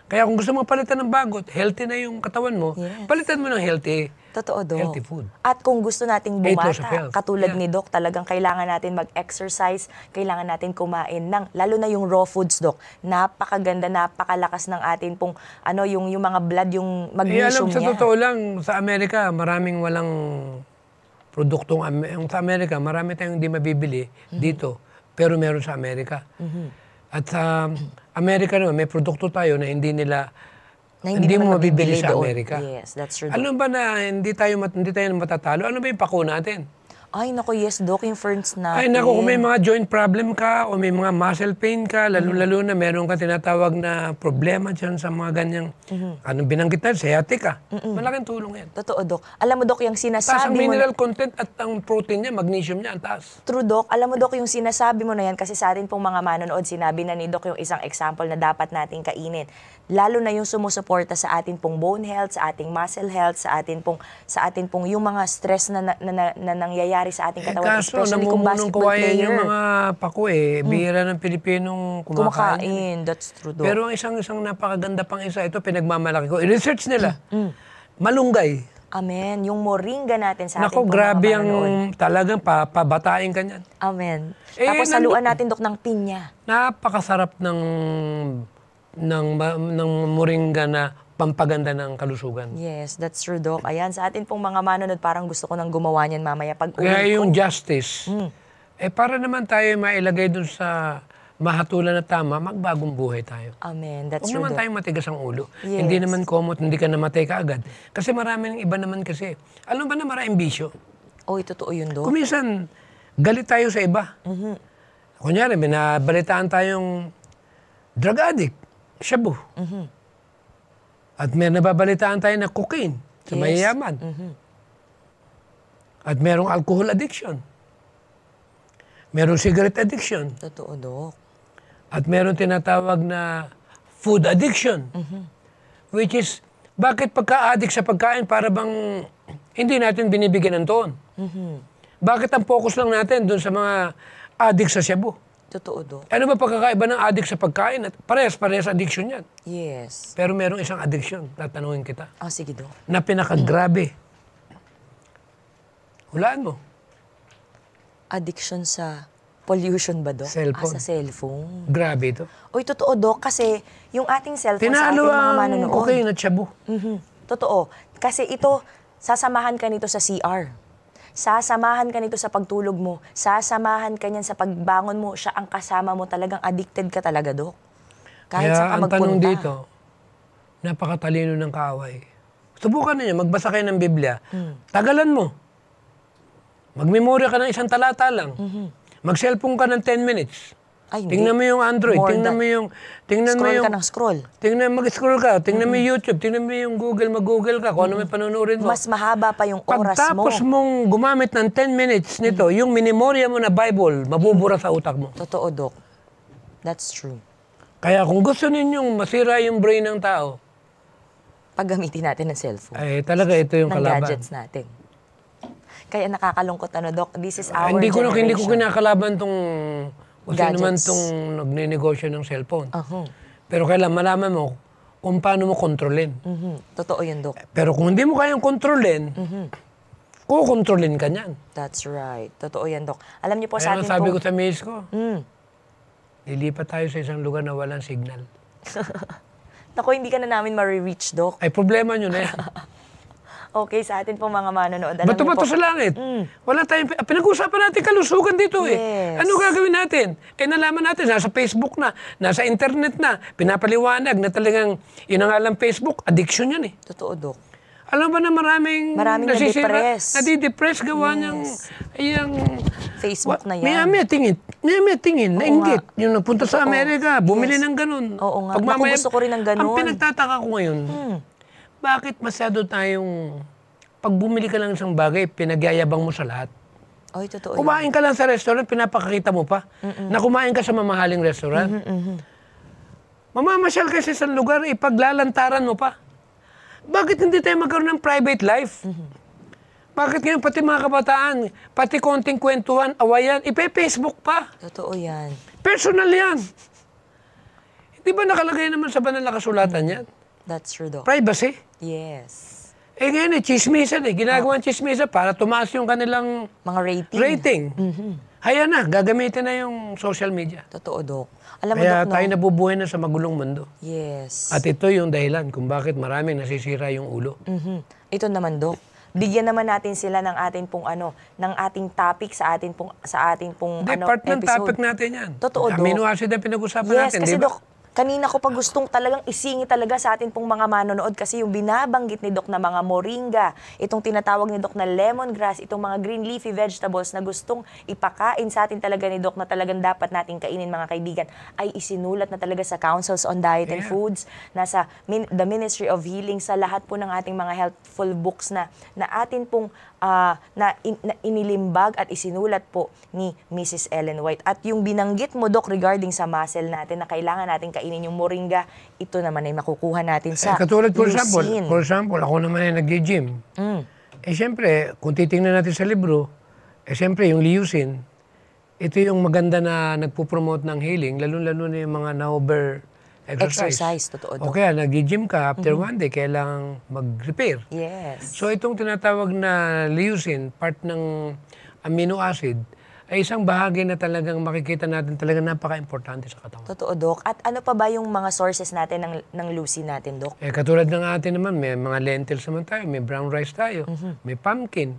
Kaya kung gusto mo palitan ng bago, healthy na yung katawan mo, Yes. palitan mo ng healthy. Totoo, Dok. Healthy food. At kung gusto nating 8 laws of bumata, health. katulad Yeah. ni Doc, talagang kailangan natin mag-exercise, kailangan natin kumain ng, lalo na yung raw foods, Doc. Napakaganda, napakalakas ng atin pong, yung mga blood, yung magnesium alam, sa niya. totoo lang, sa Amerika, maraming walang produktong, sa Amerika, marami tayong hindi mabibili dito, pero meron sa Amerika. At sa Amerika naman, may produkto tayo na hindi nila Na hindi mo naman mabibili sa doon. Amerika. Yes, that's true, Doc. Alam ba na hindi tayo matatalo? Ano ba yung pako natin? Ay, naku, yes, Doc, yung ferns natin. Ay naku, kung may mga joint problem ka o may mga muscle pain ka, lalo-lalo na meron ka tinatawag na problema dyan sa mga ganyang, anong binanggit natin, sciatica. Malaking tulong yan. Totoo, Doc. Alam mo, Doc, yung Taas ang sinasabi mo... mineral content at ang protein niya, magnesium niya, ang taas. True, Doc. Alam mo, Doc, yung sinasabi mo na yan, kasi sa atin pong mga manonood, sinabi na ni Doc yung isang example na dapat nating kainin. Lalo na yung sumusuporta sa atin pong bone health, sa ating muscle health, sa atin pong yung mga stress na nangyayari sa ating katawan, Kaso, especially kung namumunong basketball kawayan player. yung mga pako bihira ng Pilipinong kumakain. Kumakain. That's true, Doc. Pero ang isang napakaganda pang isa, ito pinagmamalaki ko. I-research nila. Malunggay. Amen. Yung moringa natin sa ating Nako, pong grabe mga manonood. ang talagang pabatain ka niyan. Amen. Eh, Tapos saluan natin, Doc, ng pinya. Napakasarap ng moringa na pampaganda ng kalusugan. Yes, that's true, Doc. Ayan, sa atin pong mga manonood, parang gusto ko nang gumawa niyan mamaya pag uwi Kaya ko. yung justice, para naman tayo mailagay dun sa mahatulan na tama, magbagong buhay tayo. Amen. That's Huwag true, naman Doc. tayong matigas ang ulo. Yes. Hindi naman komot, hindi ka namatay kaagad. Kasi marami ng iba naman kasi. Alam ba na maraming bisyo? Oy, totoo yun, Doc. Kuminsan, galit tayo sa iba. Kunyari, binabalitaan tayong drug addict, shabu. At may nababalitaan tayo na cocaine sa Yes. mayayaman. At merong alcohol addiction. Merong cigarette addiction. Totoo, Doc. At meron tinatawag na food addiction. Which is, bakit pagka-addict sa pagkain para bang hindi natin binibigyan ng toon? Bakit ang focus lang natin doon sa mga addict sa shabu? Totoo, Doc. Ano ba pagkakaiba ng addict sa pagkain? At parehas addiction yan. Yes. Pero merong isang addiction, tatanungin kita, Sige, Doc. na pinakagrabe. Hulaan mo. Addiction sa pollution ba, Doc? Cellphone. Sa cellphone. Grabe ito. Oy, totoo, Doc, kasi yung ating cellphone sa Tinalo ating mga ang manonood. cocaine at shabu. Totoo. Kasi ito, sasamahan ka nito sa CR. Sasamahan ka nito sa pagtulog mo. Sasamahan ka niyan sa pagbangon mo. Siya ang kasama mo. Talagang addicted ka talaga, Dok. Kahit Kaya saan ka ang tanong magpunta. dito, napakatalino ng kaaway. Subukan ninyo, magbasa kayo ng Biblia. Tagalan mo. Magmemorya ka ng isang talata lang. Mag-cellphone ka ng 10 minutes. Ay, hindi. Tingnan mo yung Android, More tingnan than- mo yung... Tingnan mo Scroll yung... ka ng scroll. Mag-scroll ka, tingnan mo yung YouTube, tingnan mo yung Google, mag-Google ka kung ano may panunurin mo. Mas mahaba pa yung oras Pagtapos mo. mong gumamit ng 10 minutes nito, yung minimorya mo na Bible, mabubura sa utak mo. Totoo, Dok. That's true. Kaya kung gusto ninyong masira yung brain ng tao, Paggamitin natin ng cellphone. ay talaga ito yung ng kalaban. gadgets natin. Kaya nakakalungkot, Dok. This is our Hindi ko generation. kinakalaban tong kung sino man Gadgets. tong nagnenegosyo ng cellphone. Ahong. Pero kailan malaman mo kung paano mo kontrolin. Totoo yun, Dok. Pero kung hindi mo kayang kontrolin, kukontrolin ka niyan. That's right. Totoo yan, Dok. Alam niyo po sa Kaya atin nga sabi pong- ko sa miss ko, lilipat tayo sa isang lugar na walang signal. Naku, hindi ka na namin ma-reach, Dok. Ay, problema nyo na yan. Okay, sa atin po mga manonood. Alam niyo Bato-bato po, sa langit. Wala tayong... Pinag-usapan natin kalusugan dito eh. Yes. Ano gagawin natin? Nalaman natin, nasa Facebook na, nasa internet na, pinapaliwanag na talagang, yun ang alam Facebook, addiction yan eh. Totoo, Dok. Alam ba na maraming nadidepress. nadidepress gawa niyang, yung... Facebook na yan. May tingin, nainggit. Yung nagpunta sa Totoo. Amerika, bumili Yes. ng ganun. Oo nga. Naku, gusto ko rin ng ganun. Ang pinagtataka ko ngayon, bakit masyado tayong, pag bumili ka lang ng isang bagay, pinagyayabang mo sa lahat. Oy, totoo yan. Kumain ka lang sa restaurant, pinapakakita mo pa na kumain ka sa mamahaling restaurant. Mamamasyal ka sa isang lugar, ipaglalantaran mo pa. Bakit hindi tayo magkaroon ng private life? Bakit ngayon pati mga kabataan, pati konting kwentuhan, awayan, ipe-Facebook pa. Totoo yan. Personal yan. Hindi ba nakalagay naman sa banal na kasulatan yan? That's true, Dok. Privacy. Yes. Ngayon chismisan ginagawang chismisan para tumaas yung kanilang Mga rating. rating. Haya na, gagamitin na yung social media. Totoo, Dok. Alam mo, Kaya Dok, tayo no? nabubuhay na sa magulong mundo. Yes. At ito yung dahilan kung bakit maraming nasisira yung ulo. Ito naman, Dok. Bigyan naman natin sila ng ating pong ng ating topic sa ating pong Hindi, part ng episode. topic natin yan. Totoo, Dok. Amino acid ang pinag-usapan Yes, natin, kasi di ba? Dok, kanina ko pa gustong talagang isingi talaga sa atin pong mga manonood kasi yung binabanggit ni Dok na mga moringa, itong tinatawag ni Dok na lemongrass, itong mga green leafy vegetables na gustong ipakain sa atin talaga ni Dok na talagang dapat nating kainin mga kaibigan, ay isinulat na talaga sa Councils on Diet and Yeah. Foods, nasa the Ministry of Healing, sa lahat po ng ating mga healthful books na atin pong na inilimbag at isinulat po ni Mrs. Ellen White. At yung binanggit mo, Dok, regarding sa muscle natin na kailangan natin kainin yung moringa, ito naman ay makukuha natin sa Katulad, for leucine. example, ako naman ay nag-gym. Siyempre, kung titingnan natin sa libro, siyempre, yung leucine, ito yung maganda na nagpo-promote ng healing, lalo-lalo na yung mga na-over exercise. Totoo, Dok. O kaya, nag-gym ka, after one day, kailangang mag-repair. Yes. So, itong tinatawag na leucine, part ng amino acid, ay isang bahagi na talagang makikita natin talagang napaka-importante sa katawan. Totoo, Dok. At ano pa ba yung mga sources natin ng leucine natin, Dok? Katulad ng atin naman, may mga lentils naman tayo, may brown rice tayo, may pumpkin,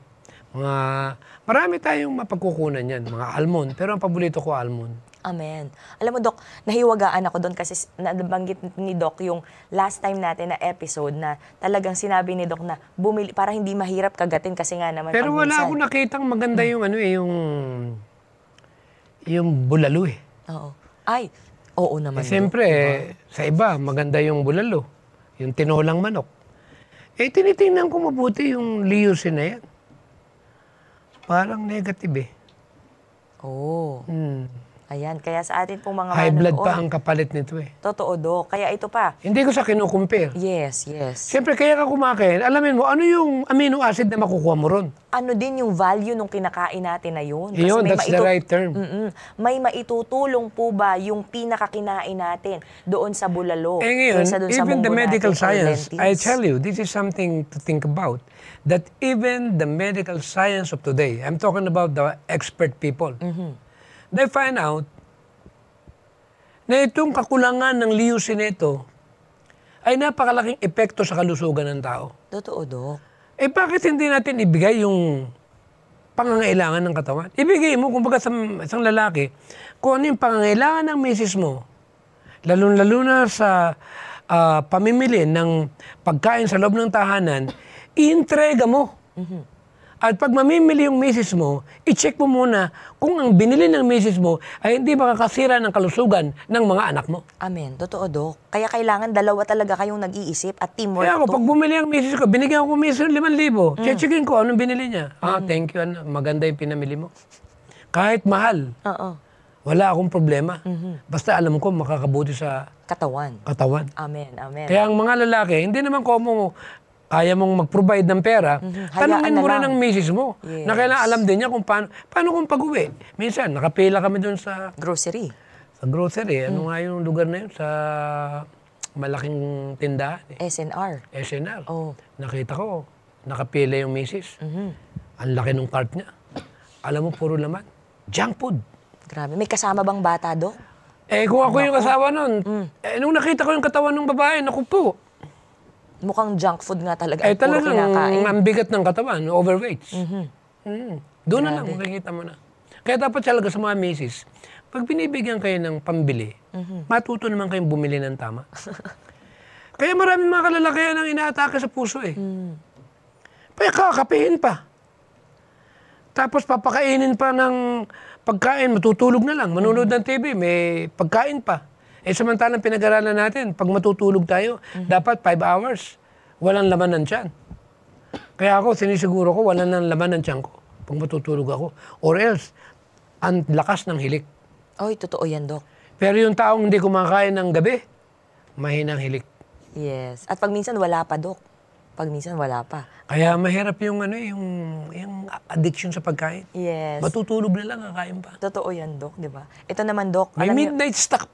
marami tayong mapagkukunan yan, mga almond. Pero ang paborito ko, almond. Amen. Alam mo, Dok, nahiwagaan ako doon kasi nabanggit ni Doc yung last time natin na episode na talagang sinabi ni Doc na bumili para hindi mahirap kagatin kasi nga naman Pero pag wala minsan- akong nakitang maganda yung yung bulalo eh. Oo. Ay, oo naman. Doc. Siyempre, sa iba, maganda yung bulalo, yung tinolang manok. Tinitingnan ko mabuti yung leucine na yan. Parang negative eh. Oo. Ayan, kaya sa atin pong mga High blood manonood, pa ang kapalit nito eh. totoo, Doc. Kaya ito pa. Hindi ko sa kinukumpare. Yes. Siyempre, kaya ka kumakain, alamin mo, ano yung amino acid na makukuha mo ron? Ano din yung value nung kinakain natin na yun? Yun, that's the right term. May maitutulong po ba yung pinakakinain natin doon sa bulalo? Ngayon, kaysa doon sa even the munggo medical natin or science, lentils? I tell you, this is something to think about. That even the medical science of today, I'm talking about the expert people, they find out na itong kakulangan ng leucine ito ay napakalaking epekto sa kalusugan ng tao. Totoo, Doc. Bakit hindi natin ibigay yung pangangailangan ng katawan? Ibigay mo, kumbaga sa isang lalaki, kung ano yung pangangailangan ng misis mo, lalo na sa pamimili ng pagkain sa loob ng tahanan, iintrega mo. At pag mamimili yung misis mo, i-check mo muna kung ang binili ng misis mo ay hindi makakasira ng kalusugan ng mga anak mo. Amen. Totoo, Doc. Kaya kailangan dalawa talaga kayong nag-iisip at teamwork Kaya ako, to. pag bumili ang misis ko, binigyan ko misis 5,000. Checkin ko anong binili niya. Thank you, maganda yung pinamili mo. Kahit mahal, Oo. wala akong problema. Basta alam ko makakabuti sa Katawan. katawan. Amen. Kaya ang mga lalaki, hindi naman ko kaya mong mag-provide ng pera, tanungin Hayaan na mo rin lang. ang misis mo. Yes. Na kailangan alam din niya kung paano kung pag-uwi. Minsan, nakapila kami doon sa Grocery. grocery. Ano nga yung lugar na yun? Sa malaking tindahan. SNR. SNR. Oh. Nakita ko, nakapila yung misis. Ang laki ng cart niya. Alam mo, puro laman. Junk food. Grabe. May kasama bang bata, Doc? Kung ako yung asawa nun, nung nakita ko yung katawan ng babae, naku po. Mukhang junk food nga talaga. Puro Talagang kinakain. ang bigat ng katawan, overweight. Doon na lang, makikita mo na. Kaya dapat talaga sa mga misis, pag binibigyan kayo ng pambili, matuto naman kayong bumili ng tama. Kaya maraming mga kalalakihan ang inaatake sa puso eh. Kaya kakapihin pa. Tapos papakainin pa ng pagkain, matutulog na lang. Manonood ng TV, may pagkain pa. Samantalang pinag-aralan natin, pag matutulog tayo, dapat 5 hours. Walang laman ng tiyan. Kaya ako, sinisiguro ko, walang laman ng tiyan ko pag matutulog ako. Or else, ang lakas ng hilik. Oy, totoo yan, Doc. Pero yung taong hindi kumakain ng gabi, mahinang hilik. Yes. At pag minsan wala pa, Doc. Pag minsan wala pa. Kaya mahirap yung addiction sa pagkain. Yes. Matutulog na lang, kakain pa. Totoo yan, Doc, di ba? Ito naman, Doc. May alam niyo- midnight snack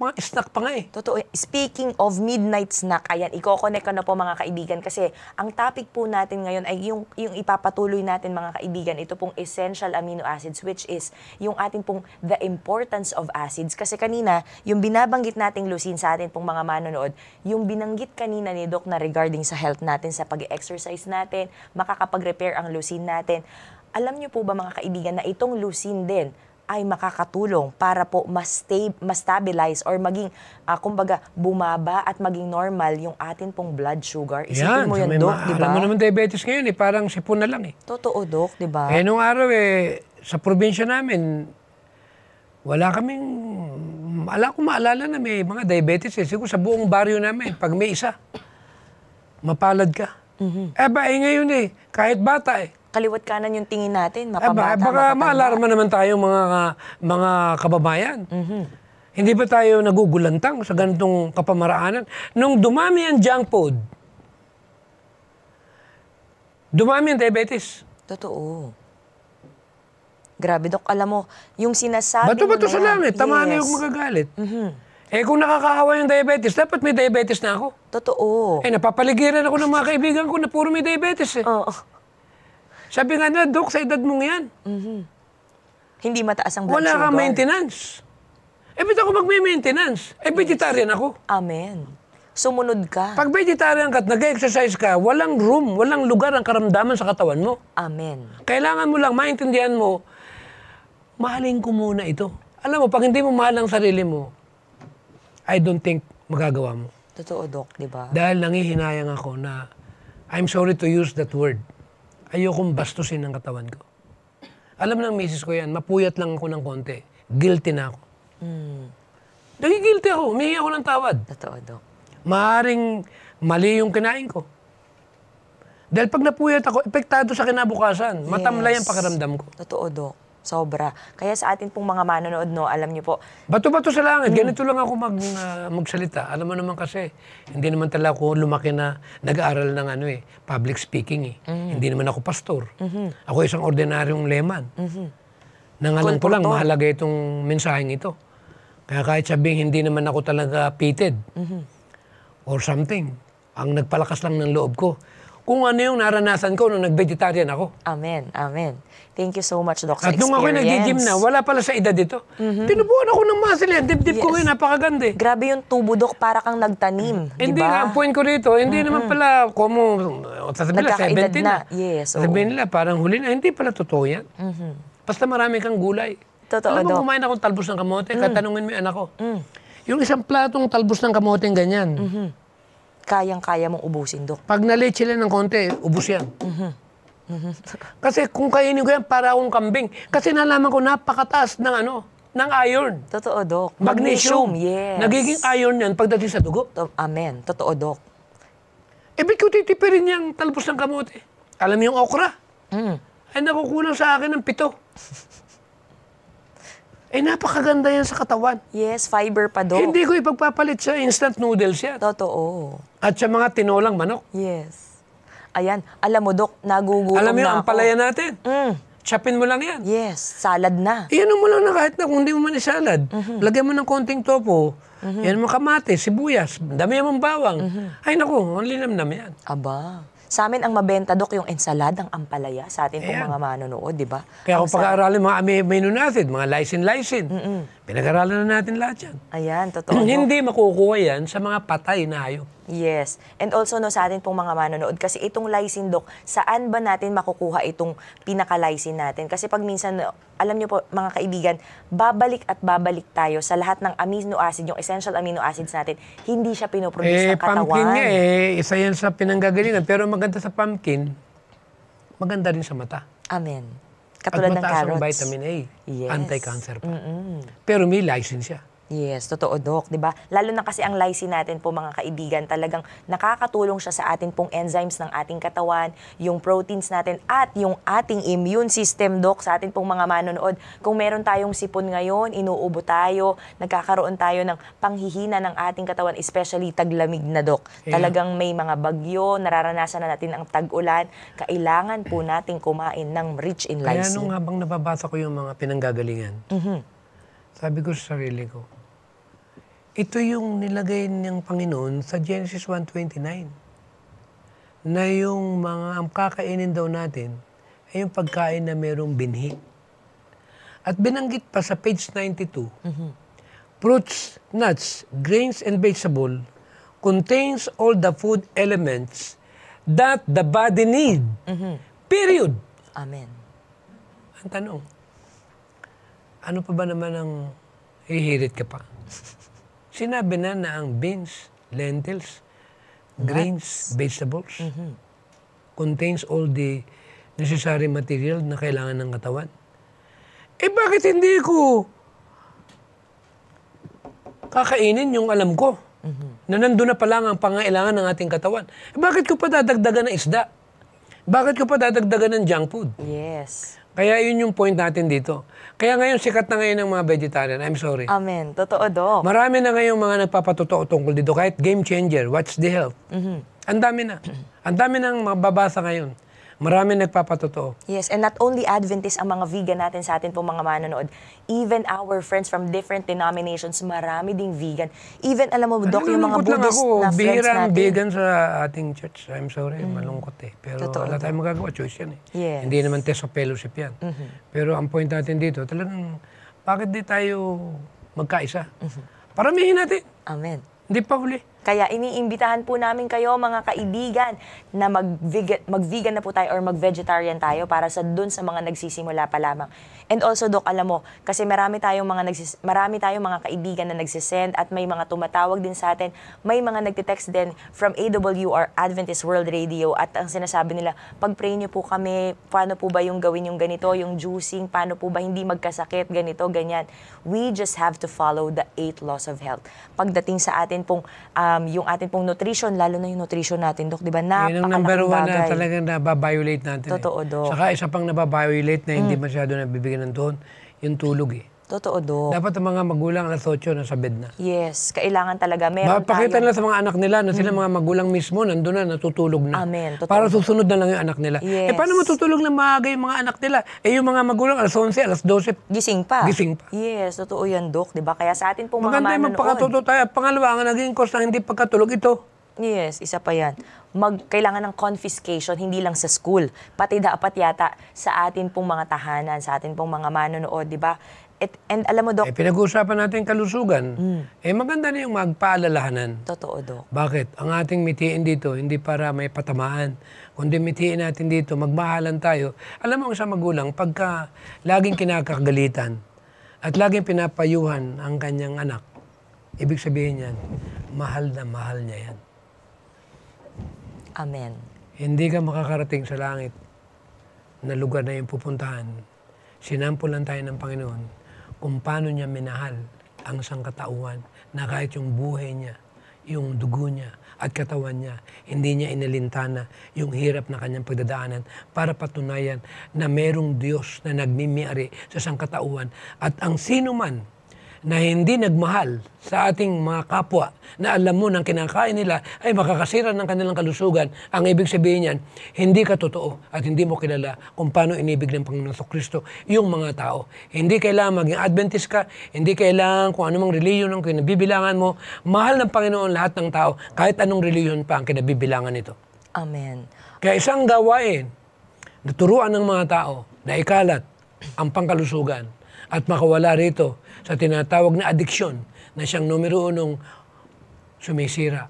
pa nga eh. Totoo. Speaking of midnight snack, ayan, i-connect ko na po mga kaibigan kasi ang topic po natin ngayon ay yung ipapatuloy natin mga kaibigan, ito pong essential amino acids which is yung ating pong the importance of acids. Kasi kanina, yung binabanggit nating leucine sa atin pong mga manonood, yung binanggit kanina ni Doc na regarding sa health natin, sa pag-exercise natin, makakapag-repair ang leucine natin. Alam niyo po ba mga kaibigan na itong leucine din ay makakatulong para po ma-stabilize or maging, kumbaga, bumaba at maging normal yung atin pong blood sugar. Isipin mo yan, Doc, di ba? Alam mo naman diabetes ngayon parang sipon na lang eh. Totoo, Doc, di ba? Nung araw sa probinsya namin, wala ko maalala na may mga diabetes Siguro sa buong baryo namin, pag may isa, mapalad ka. Ngayon kahit bata Kaliwat kanan yung tingin natin, baka mapabata, maalarma naman tayong mga kababayan. Hindi ba tayo nagugulantang sa ganitong kapamaraanan? Nung dumami ang junk food, dumami ang diabetes. Totoo. Grabe, Doc. Alam mo, yung sinasabi Bato-bato mo sa na yan, langit, tamaan na yung magagalit. Kung nakakahawa yung diabetes, dapat may diabetes na ako. Totoo. Napapaligiran ako ng mga kaibigan ko na puro may diabetes Oo. Sabi nga na, Dok, sa edad mong yan. Hindi mataas ang blood Wala sugar. kang maintenance. Ba't ako magme-maintenance? Vegetarian ako. Amen. Sumunod ka. Pag vegetarian ka at nag-exercise ka, walang room, walang lugar ang karamdaman sa katawan mo. Amen. Kailangan mo lang maintindihan mo, mahalin ko muna ito. Alam mo, pag hindi mo mahal ang sarili mo, I don't think magagawa mo. Totoo, Dok, di ba? Dahil nangihinayang ako na, I'm sorry to use that word, ayokong bastusin ang katawan ko. Alam ng misis ko yan, mapuyat lang ako ng konti. Guilty na ako. Nagigilty ako, humingi ako ng tawad. Totoo, Dok. Maaring mali yung kinain ko. Dahil pag napuyat ako, epektado sa kinabukasan. Matamlay ang pakiramdam ko. Totoo, Dok. Sobra. Kaya sa atin pong mga manonood, no, alam niyo po, Bato-bato sa langit. Ganito lang ako magsalita. Alam mo naman kasi, hindi naman talaga ako lumaki na nag-aaral ng public speaking. Hindi naman ako pastor. Ako isang ordinaryong layman. Nang alam ko lang, mahalaga itong mensaheng ito. Kaya kahit sabihin, hindi naman ako talaga pitted. Or something. Ang nagpalakas lang ng loob ko. Kung ano yung naranasan ko nung nag-vegetarian ako. amen, amen. Thank you so much, Doc, sa At nung ako'y nag-gym na, wala pala sa edad ito. Tinubuan ako ng muscle yan. Dibdib ko ngayon, napakaganda. Grabe yung tubo, Doc, para kang nagtanim. Hindi diba? nga, ang point ko rito, hindi naman pala, sasabihin nila, Nagkakaedad 70 na. na. Yes, oo. Sasabihin nila, parang huli na, hindi pala totoo yan. Basta marami kang gulay. Totoo, Alam mo, Doc. kumain akong talbos ng kamote, katanungin mo yung anak ko. Yung isang platong talbos ng kamote ganyan, Kayang-kaya mong ubusin, Doc. pag na-late sila ng konti, ubus yan. Kasi kung kainin ko yan, para akong kambing. Kasi nalaman ko, napakataas ng ng iron. Totoo, Doc. Magnesium. Yes. Nagiging iron yan pagdating sa dugo. Amen. Totoo, Doc. Ba't ko titipirin yung talbos ng kamote? Alam mo yung okra? Ay, nakukulang sa akin ng 7. Napakaganda yan sa katawan. Yes, fiber pa, Doc. Hindi ko ipagpapalit sa instant noodles yan. Totoo. At sa mga tinolang manok. Yes. Ayan. Alam mo, Doc, nagugutom Alam mo yung na ako. ampalaya natin? Chapin mo lang yan. Yes, salad na. Iyan mo lang na kahit na kung hindi mo man isalad. Lagyan mo ng konting topo. Yan mo kamatis, sibuyas, dami mong bawang. Ay naku, ang linamnam yan. Aba. Sa amin, ang mabenta, Dok, yung ensaladang ampalaya sa atin pong Ayan. mga manonood, di ba? Kaya kung pag-aaralin mga amino acid, mga lysine, pinag-aralan na natin lahat yan. Ayan, totoo, Doc. Hindi makukuha yan sa mga patay na hayop. Yes. And also, no, sa atin pong mga manonood, kasi itong lysine, Doc, saan ba natin makukuha itong pinaka-lysine natin? Kasi pag minsan, alam niyo po, mga kaibigan, babalik at babalik tayo sa lahat ng amino acid, yung essential amino acids natin, hindi siya pinoproduce ng katawan. Pumpkin nga isa yan sa pinanggagalingan. Pero maganda sa pumpkin, maganda rin sa mata. Amen. Katulad At ng mataas ang carrots. vitamin A. Yes. Anti-cancer pa. Pero may lysine siya. Yes, totoo, Doc, 'di ba? Lalo na kasi ang lysine natin po, mga kaibigan, talagang nakakatulong siya sa atin pong enzymes ng ating katawan, yung proteins natin at yung ating immune system, Doc, sa atin pong mga manonood. Kung meron tayong sipon ngayon, inuubo tayo, nagkakaroon tayo ng panghihina ng ating katawan, especially taglamig na, Doc. Yeah. Talagang may mga bagyo, nararanasan na natin ang tag-ulan, kailangan po nating kumain ng rich in Kaya lysine. nung habang nababasa ko yung mga pinanggagalingan, sabi ko sa sarili ko, ito yung nilagay ng Panginoon sa Genesis 1:29. Na yung mga ang kakainin daw natin ay yung pagkain na mayroong binhi. At binanggit pa sa page 92, fruits, nuts, grains, and vegetable contains all the food elements that the body need. Period. Amen. Ang tanong, ano pa ba naman ang hihirit ka pa? Sinabi na ang beans, lentils, grains, vegetables, contains all the necessary material na kailangan ng katawan. Bakit hindi ko kakainin yung alam ko? Na nandun na pala ang pangailangan ng ating katawan. Bakit ko pa dadagdagan ng isda? Bakit ko pa dadagdagan ng junk food? Yes. Kaya yun yung point natin dito. Kaya ngayon, sikat na ngayon ng mga vegetarian. I'm sorry. Amen. Totoo, Doc. Marami na ngayong mga nagpapatotoo tungkol dito. Kahit Game Changer, Watch the Health. Ang dami na. Ang dami nang mababasa ngayon. Marami nagpapatotoo. Yes, and not only Adventist ang mga vegan natin sa atin pong mga manonood, even our friends from different denominations, marami ding vegan. Even, alam mo, Doc, yung mga Nalulungkot lang Buddhist ako, na friends bihirang natin. vegan sa ating church. I'm sorry, malungkot eh. Pero Totoo, wala tayong magagawa, choice yan eh. Yes. Hindi naman test of fellowship yan. Pero ang point natin dito, talagang, bakit di tayo magkaisa? Paramihin natin. Amen. Hindi pa huli. Kaya iniimbitahan po namin kayo, mga kaibigan, na mag-vegan na po tayo or mag-vegetarian tayo para sa dun sa mga nagsisimula pa lamang. And also, Doc, alam mo, kasi marami tayong mga kaibigan na nagsisend at may mga tumatawag din sa atin. May mga nagtitext din from AWR, Adventist World Radio, at ang sinasabi nila, pag-pray niyo po kami, paano po ba yung gawin yung ganito, yung juicing, paano po ba hindi magkasakit, ganito, ganyan. We just have to follow the 8 laws of health. Pagdating sa atin pong yung atin pong nutrition, lalo na yung nutrition natin, Dok, di ba? Yun ang number Napakalaking 1 na bagay. talagang nababiolate natin. Totoo, Dok. Saka isa pang nababiolate na hindi masyado nabibigyan ng doon, yung tulog eh. Totoo, Dok. Dapat ang mga magulang alas 8 nasa bed na. Yes, kailangan talaga. Meron Mapakita tayong... nila sa mga anak nila na sila mga magulang mismo nandun na, natutulog na. Amen. Totoo. Para susunod na lang yung anak nila. Yes. Eh paano matutulog ng maaga yung mga anak nila? Eh yung mga magulang alas 11, alas 12. Gising pa. Gising pa. Yes, totoo yan, Dok. Di ba? Kaya sa atin pong mga Maganda yung manonood. magpakatotoo tayo. Pangalawa, ang naging cause ng hindi pagkatulog ito. Yes, isa pa yan. Kailangan ng confiscation, hindi lang sa school. Pati dapat yata sa atin pong mga tahanan, sa atin pong mga manonood, di ba? And alam mo, Dok, Eh pinag-uusapan natin kalusugan. Eh maganda na yung magpaalalahanan. totoo, Dok. Bakit? Ang ating mitiin dito, hindi para may patamaan. Kundi mitiin natin dito, magmahalan tayo. Alam mo ang isang magulang, pagka laging kinakagalitan at laging pinapayuhan ang kanyang anak, ibig sabihin yan, mahal na mahal niya yan. Amen. Hindi ka makakarating sa langit na lugar na yung pupuntahan. Sinampulan tayo ng Panginoon kung paano niya minahal ang sangkatauhan na kahit yung buhay niya, yung dugo niya at katawan niya, hindi niya inalintana yung hirap na kanyang pagdadaanan para patunayan na merong Diyos na nagmimiyari sa sangkatauhan at ang sino man na hindi nagmahal sa ating mga kapwa na alam mo ng kinakain nila ay makakasira ng kanilang kalusugan. Ang ibig sabihin niyan, hindi ka totoo at hindi mo kilala kung paano inibig ng Panginoon Kristo yung mga tao. Hindi kailangan maging Adventist ka, hindi kailangan kung anumang reliyon ang kinabibilangan mo. Mahal ng Panginoon lahat ng tao, kahit anong reliyon pa ang kinabibilangan nito. Amen. Kaya isang gawain na turuan ng mga tao na ikalat ang pangkalusugan at makawala rito sa tinatawag na adiksyon na siyang numero 1 sumisira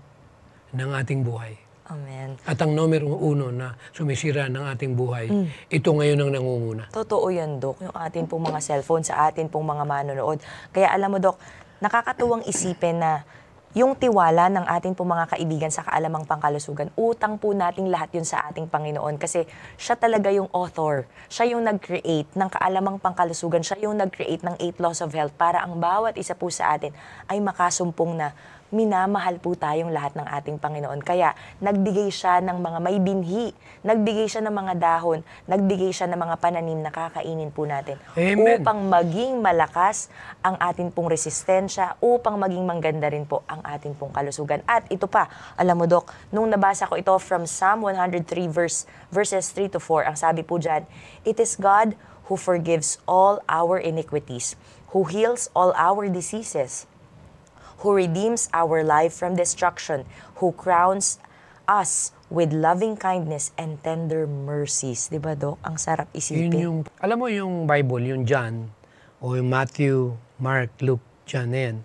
ng ating buhay. Amen. At ang numero 1 na sumisira ng ating buhay, ito ngayon ang nangunguna. Totoo yan, Dok. Yung atin pong mga cellphone, sa atin pong mga manonood. Kaya alam mo, Dok, nakakatuwang isipin na yung tiwala ng ating pong mga kaibigan sa kaalamang pangkalusugan, utang po nating lahat yun sa ating Panginoon kasi siya talaga yung author. Siya yung nag-create ng kaalamang pangkalusugan. Siya yung nag-create ng 8 laws of health para ang bawat isa po sa atin ay makasumpong na minamahal po tayong lahat ng ating Panginoon. Kaya nagbigay siya ng mga may binhi, nagbigay siya ng mga dahon, nagbigay siya ng mga pananim na kakainin po natin. Amen. Upang maging malakas ang atin pong resistensya, upang maging mangganda rin po ang atin pong kalusugan. At ito pa, alam mo, Dok, nung nabasa ko ito from Psalm 103 verses 3 to 4, ang sabi po dyan, "It is God who forgives all our iniquities, who heals all our diseases, who redeems our life from destruction, who crowns us with loving kindness and tender mercies." Diba, Dok? Ang sarap isipin. Alam mo yung Bible, yung John, o yung Matthew, Mark, Luke, John na yan.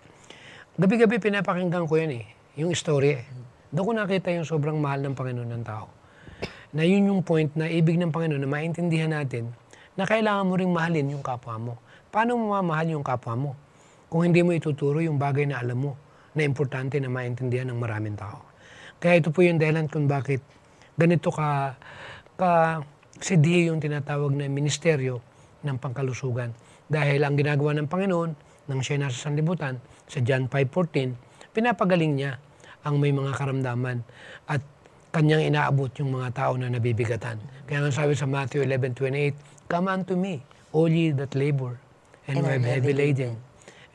Gabi-gabi pinapakinggan ko yan eh, yung story eh. Doon ko nakita yung sobrang mahal ng Panginoon ng tao. Na yun yung point na ibig ng Panginoon na maintindihan natin na kailangan mo ring mahalin yung kapwa mo. Paano mo mamahal yung kapwa mo? Kung hindi mo ituturo yung bagay na alam mo na importante na maintindihan ng maraming tao. Kaya ito po yung dahilan kung bakit ganito ka sidihi yung tinatawag na ministeryo ng pangkalusugan. Dahil ang ginagawa ng Panginoon, nang siya nasa sanlibutan, sa John 5:14, pinapagaling niya ang may mga karamdaman at kanyang inaabot yung mga tao na nabibigatan. Kaya nga sabi sa Matthew 11:28, "Come unto me, all ye that labor and are heavy laden,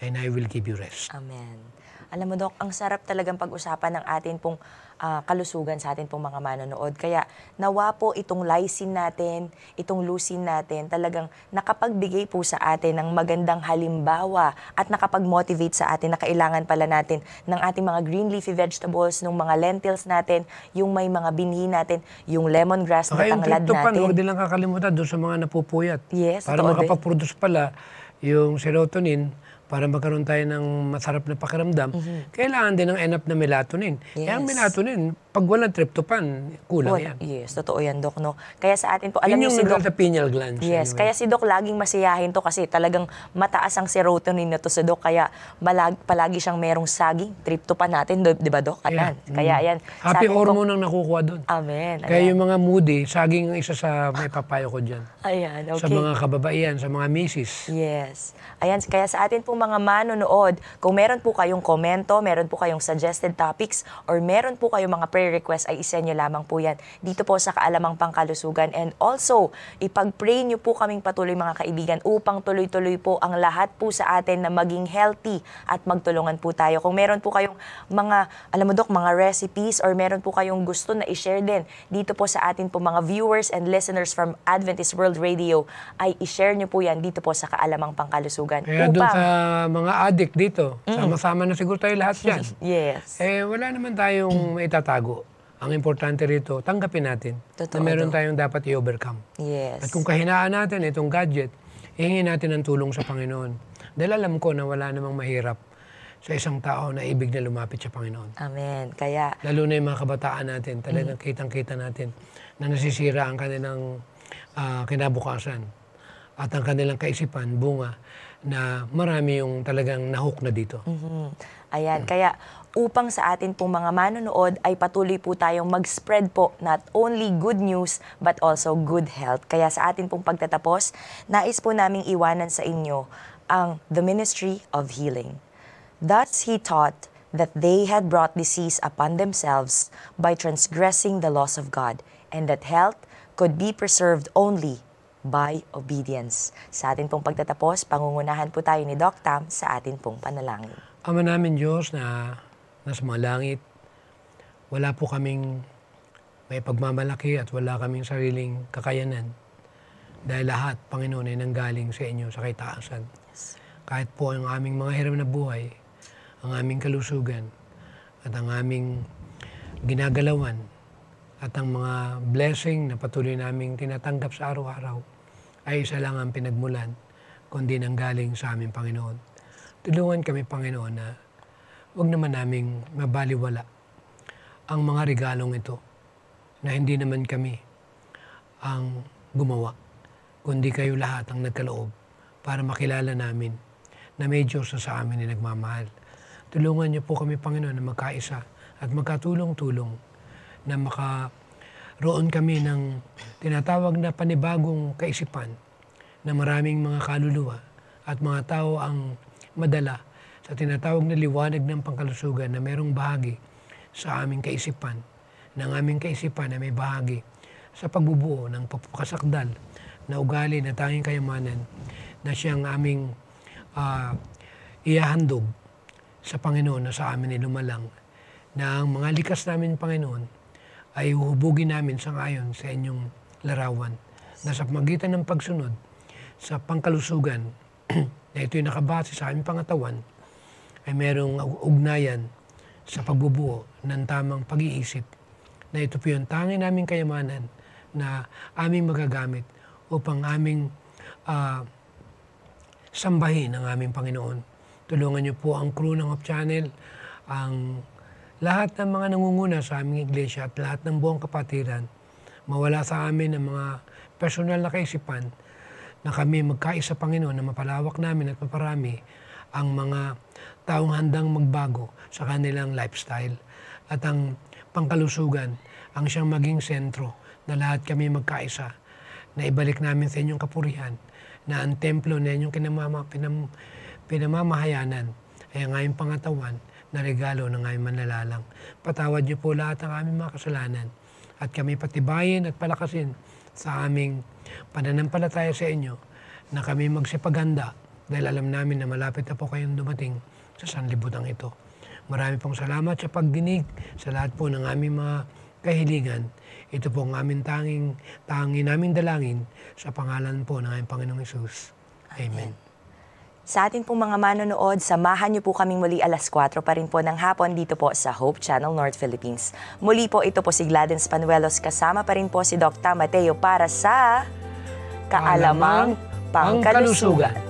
and I will give you rest. Amen. Alam mo, Dok, ang sarap talagang pag-usapan ng atin pong kalusugan sa atin pong mga manonood. Kaya nawa po itong lysine natin, itong leucine natin, talagang nakapagbigay po sa atin ng magandang halimbawa at nakapag-motivate sa atin na kailangan pala natin ng ating mga green leafy vegetables, ng mga lentils natin, yung may mga binhi natin, yung lemongrass na Saka yung tanglad tryptophan, natin. huwag din lang kakalimutan doon sa mga napupuyat. Yes, para totoo din. makapag-produce pala yung serotonin, para magkaroon tayo ng masarap na pakiramdam, kailangan din ng enough na melatonin. Kaya ang Yes. melatonin, pag walang tryptophan, kulang yan. Yes, totoo yan, Dok, no? Kaya sa atin po, alam Yun niyo yung si Doc, nagdala sa pineal glands. yes, anyway. kaya si Doc laging masiyahin to kasi talagang mataas ang serotonin na to sa Doc. Kaya palagi siyang merong saging, tryptophan natin, di ba, Doc? Yeah. Ayan. Kaya yan. sa Happy atin po- hormone ang nakukuha doon. Amen. Kaya Ayan. yung mga moody, saging ang isa sa may papayo ko dyan. Ayan, okay. Sa mga kababaihan, sa mga misis. Yes. Ayan, kaya sa atin pong mga manonood, kung meron po kayong komento, meron po kayong suggested topics, or meron po kayong mga prayer request, ay isend nyo lamang po yan dito po sa Kaalamang Pangkalusugan. And also, ipag-pray nyo po kaming patuloy mga kaibigan upang tuloy-tuloy po ang lahat po sa atin na maging healthy at magtulungan po tayo. Kung meron po kayong mga, alam mo, Dok, mga recipes or meron po kayong gusto na i-share din dito po sa atin po mga viewers and listeners from Adventist World Radio, ay i-share nyo po yan dito po sa Kaalamang Pangkalusugan. Kaya doon sa mga addict dito, sama-sama na siguro tayo lahat yan. Yes. Wala naman tayong maitatago. Ang importante rito, tanggapin natin Totoo, na meron Dok. tayong dapat i-overcome. Yes. At kung kahinaan natin itong gadget, hihingin natin ng tulong sa Panginoon. Dahil alam ko na wala namang mahirap sa isang tao na ibig na lumapit sa Panginoon. Amen. Kaya, Lalo na yung mga kabataan natin, talagang kitang-kita natin na nasisira ang kanilang kinabukasan at ang kanilang kaisipan, bunga, na marami yung talagang nahook na dito. ayan. Kaya, upang sa atin pong mga manonood ay patuloy po tayong mag-spread po not only good news but also good health. Kaya sa atin pong pagtatapos, nais po naming iwanan sa inyo ang the ministry of healing. Thus he taught that they had brought disease upon themselves by transgressing the laws of God, and that health could be preserved only by obedience. Sa atin pong pagtatapos, pangungunahan po tayo ni Doc Tam sa atin pong panalangin. Ama namin Diyos na nasa mga langit, wala po kaming may pagmamalaki at wala kaming sariling kakayanan. Dahil lahat, Panginoon, ay nanggaling sa inyo sa kaitaasan. Kahit po ang aming mga hirap na buhay, ang aming kalusugan, at ang aming ginagalawan, at ang mga blessing na patuloy naming tinatanggap sa araw-araw, ay isa lang ang pinagmulan, kundi nanggaling sa aming Panginoon. Tulungan kami, Panginoon, na huwag naman naming mabaliwala ang mga regalong ito na hindi naman kami ang gumawa, kundi kayo lahat ang nagkaloob para makilala namin na may Diyos na sa amin na nagmamahal. Tulungan niyo po kami, Panginoon, na magkaisa at magkatulong-tulong na makaroon kami ng tinatawag na panibagong kaisipan na maraming mga kaluluwa at mga tao ang madala sa tinatawag na liwanag ng pangkalusugan na mayroong bahagi sa aming kaisipan, ng aming kaisipan na may bahagi sa pagbubuo ng pagkasakdal na ugali na tanging kayamanan na siyang aming ihahandog sa Panginoon na sa amin ay lumalang, na ang mga likas namin, Panginoon, ay uhubugin namin sangayon sa inyong larawan na sa pamagitan ng pagsunod sa pangkalusugan na ito'y nakabase sa aming pangatawan ay merong ugnayan sa pagbubuo ng tamang pag-iisip na ito po yung tanging naming kayamanan na aming magagamit upang aming sambahin ang aming Panginoon. Tulungan niyo po ang crew ng Hope Channel, ang lahat ng mga nangunguna sa aming iglesia at lahat ng buong kapatiran, mawala sa amin ang mga personal na kaisipan na kami magkaisa, Panginoon, na mapalawak namin at maparami ang mga taong handang magbago sa kanilang lifestyle. At ang pangkalusugan, ang siyang maging sentro na lahat kami magkaisa, na ibalik namin sa inyong kapurihan, na ang templo na inyong pinamamahayanan ay ang aming pangatawan na regalo ng aming manlalalang. Patawad niyo po lahat ng aming mga kasalanan at kami patibayin at palakasin sa aming pananampalataya sa inyo na kami magsipaganda dahil alam namin na malapit na po kayong dumating sa sanlibutan ito. Marami pong salamat sa pagdinig sa lahat po ng aming mga kahiligan. Ito po ang aming tangi naming dalangin sa pangalan po ng aming Panginoong Hesus. Amen. Sa atin pong mga manonood, samahan niyo po kaming muli alas 4 pa rin po ng hapon dito po sa Hope Channel North Philippines. Muli po ito po si Gladys Panuelos, kasama pa rin po si Dr. Mateo para sa Kaalamang Pangkalusugan.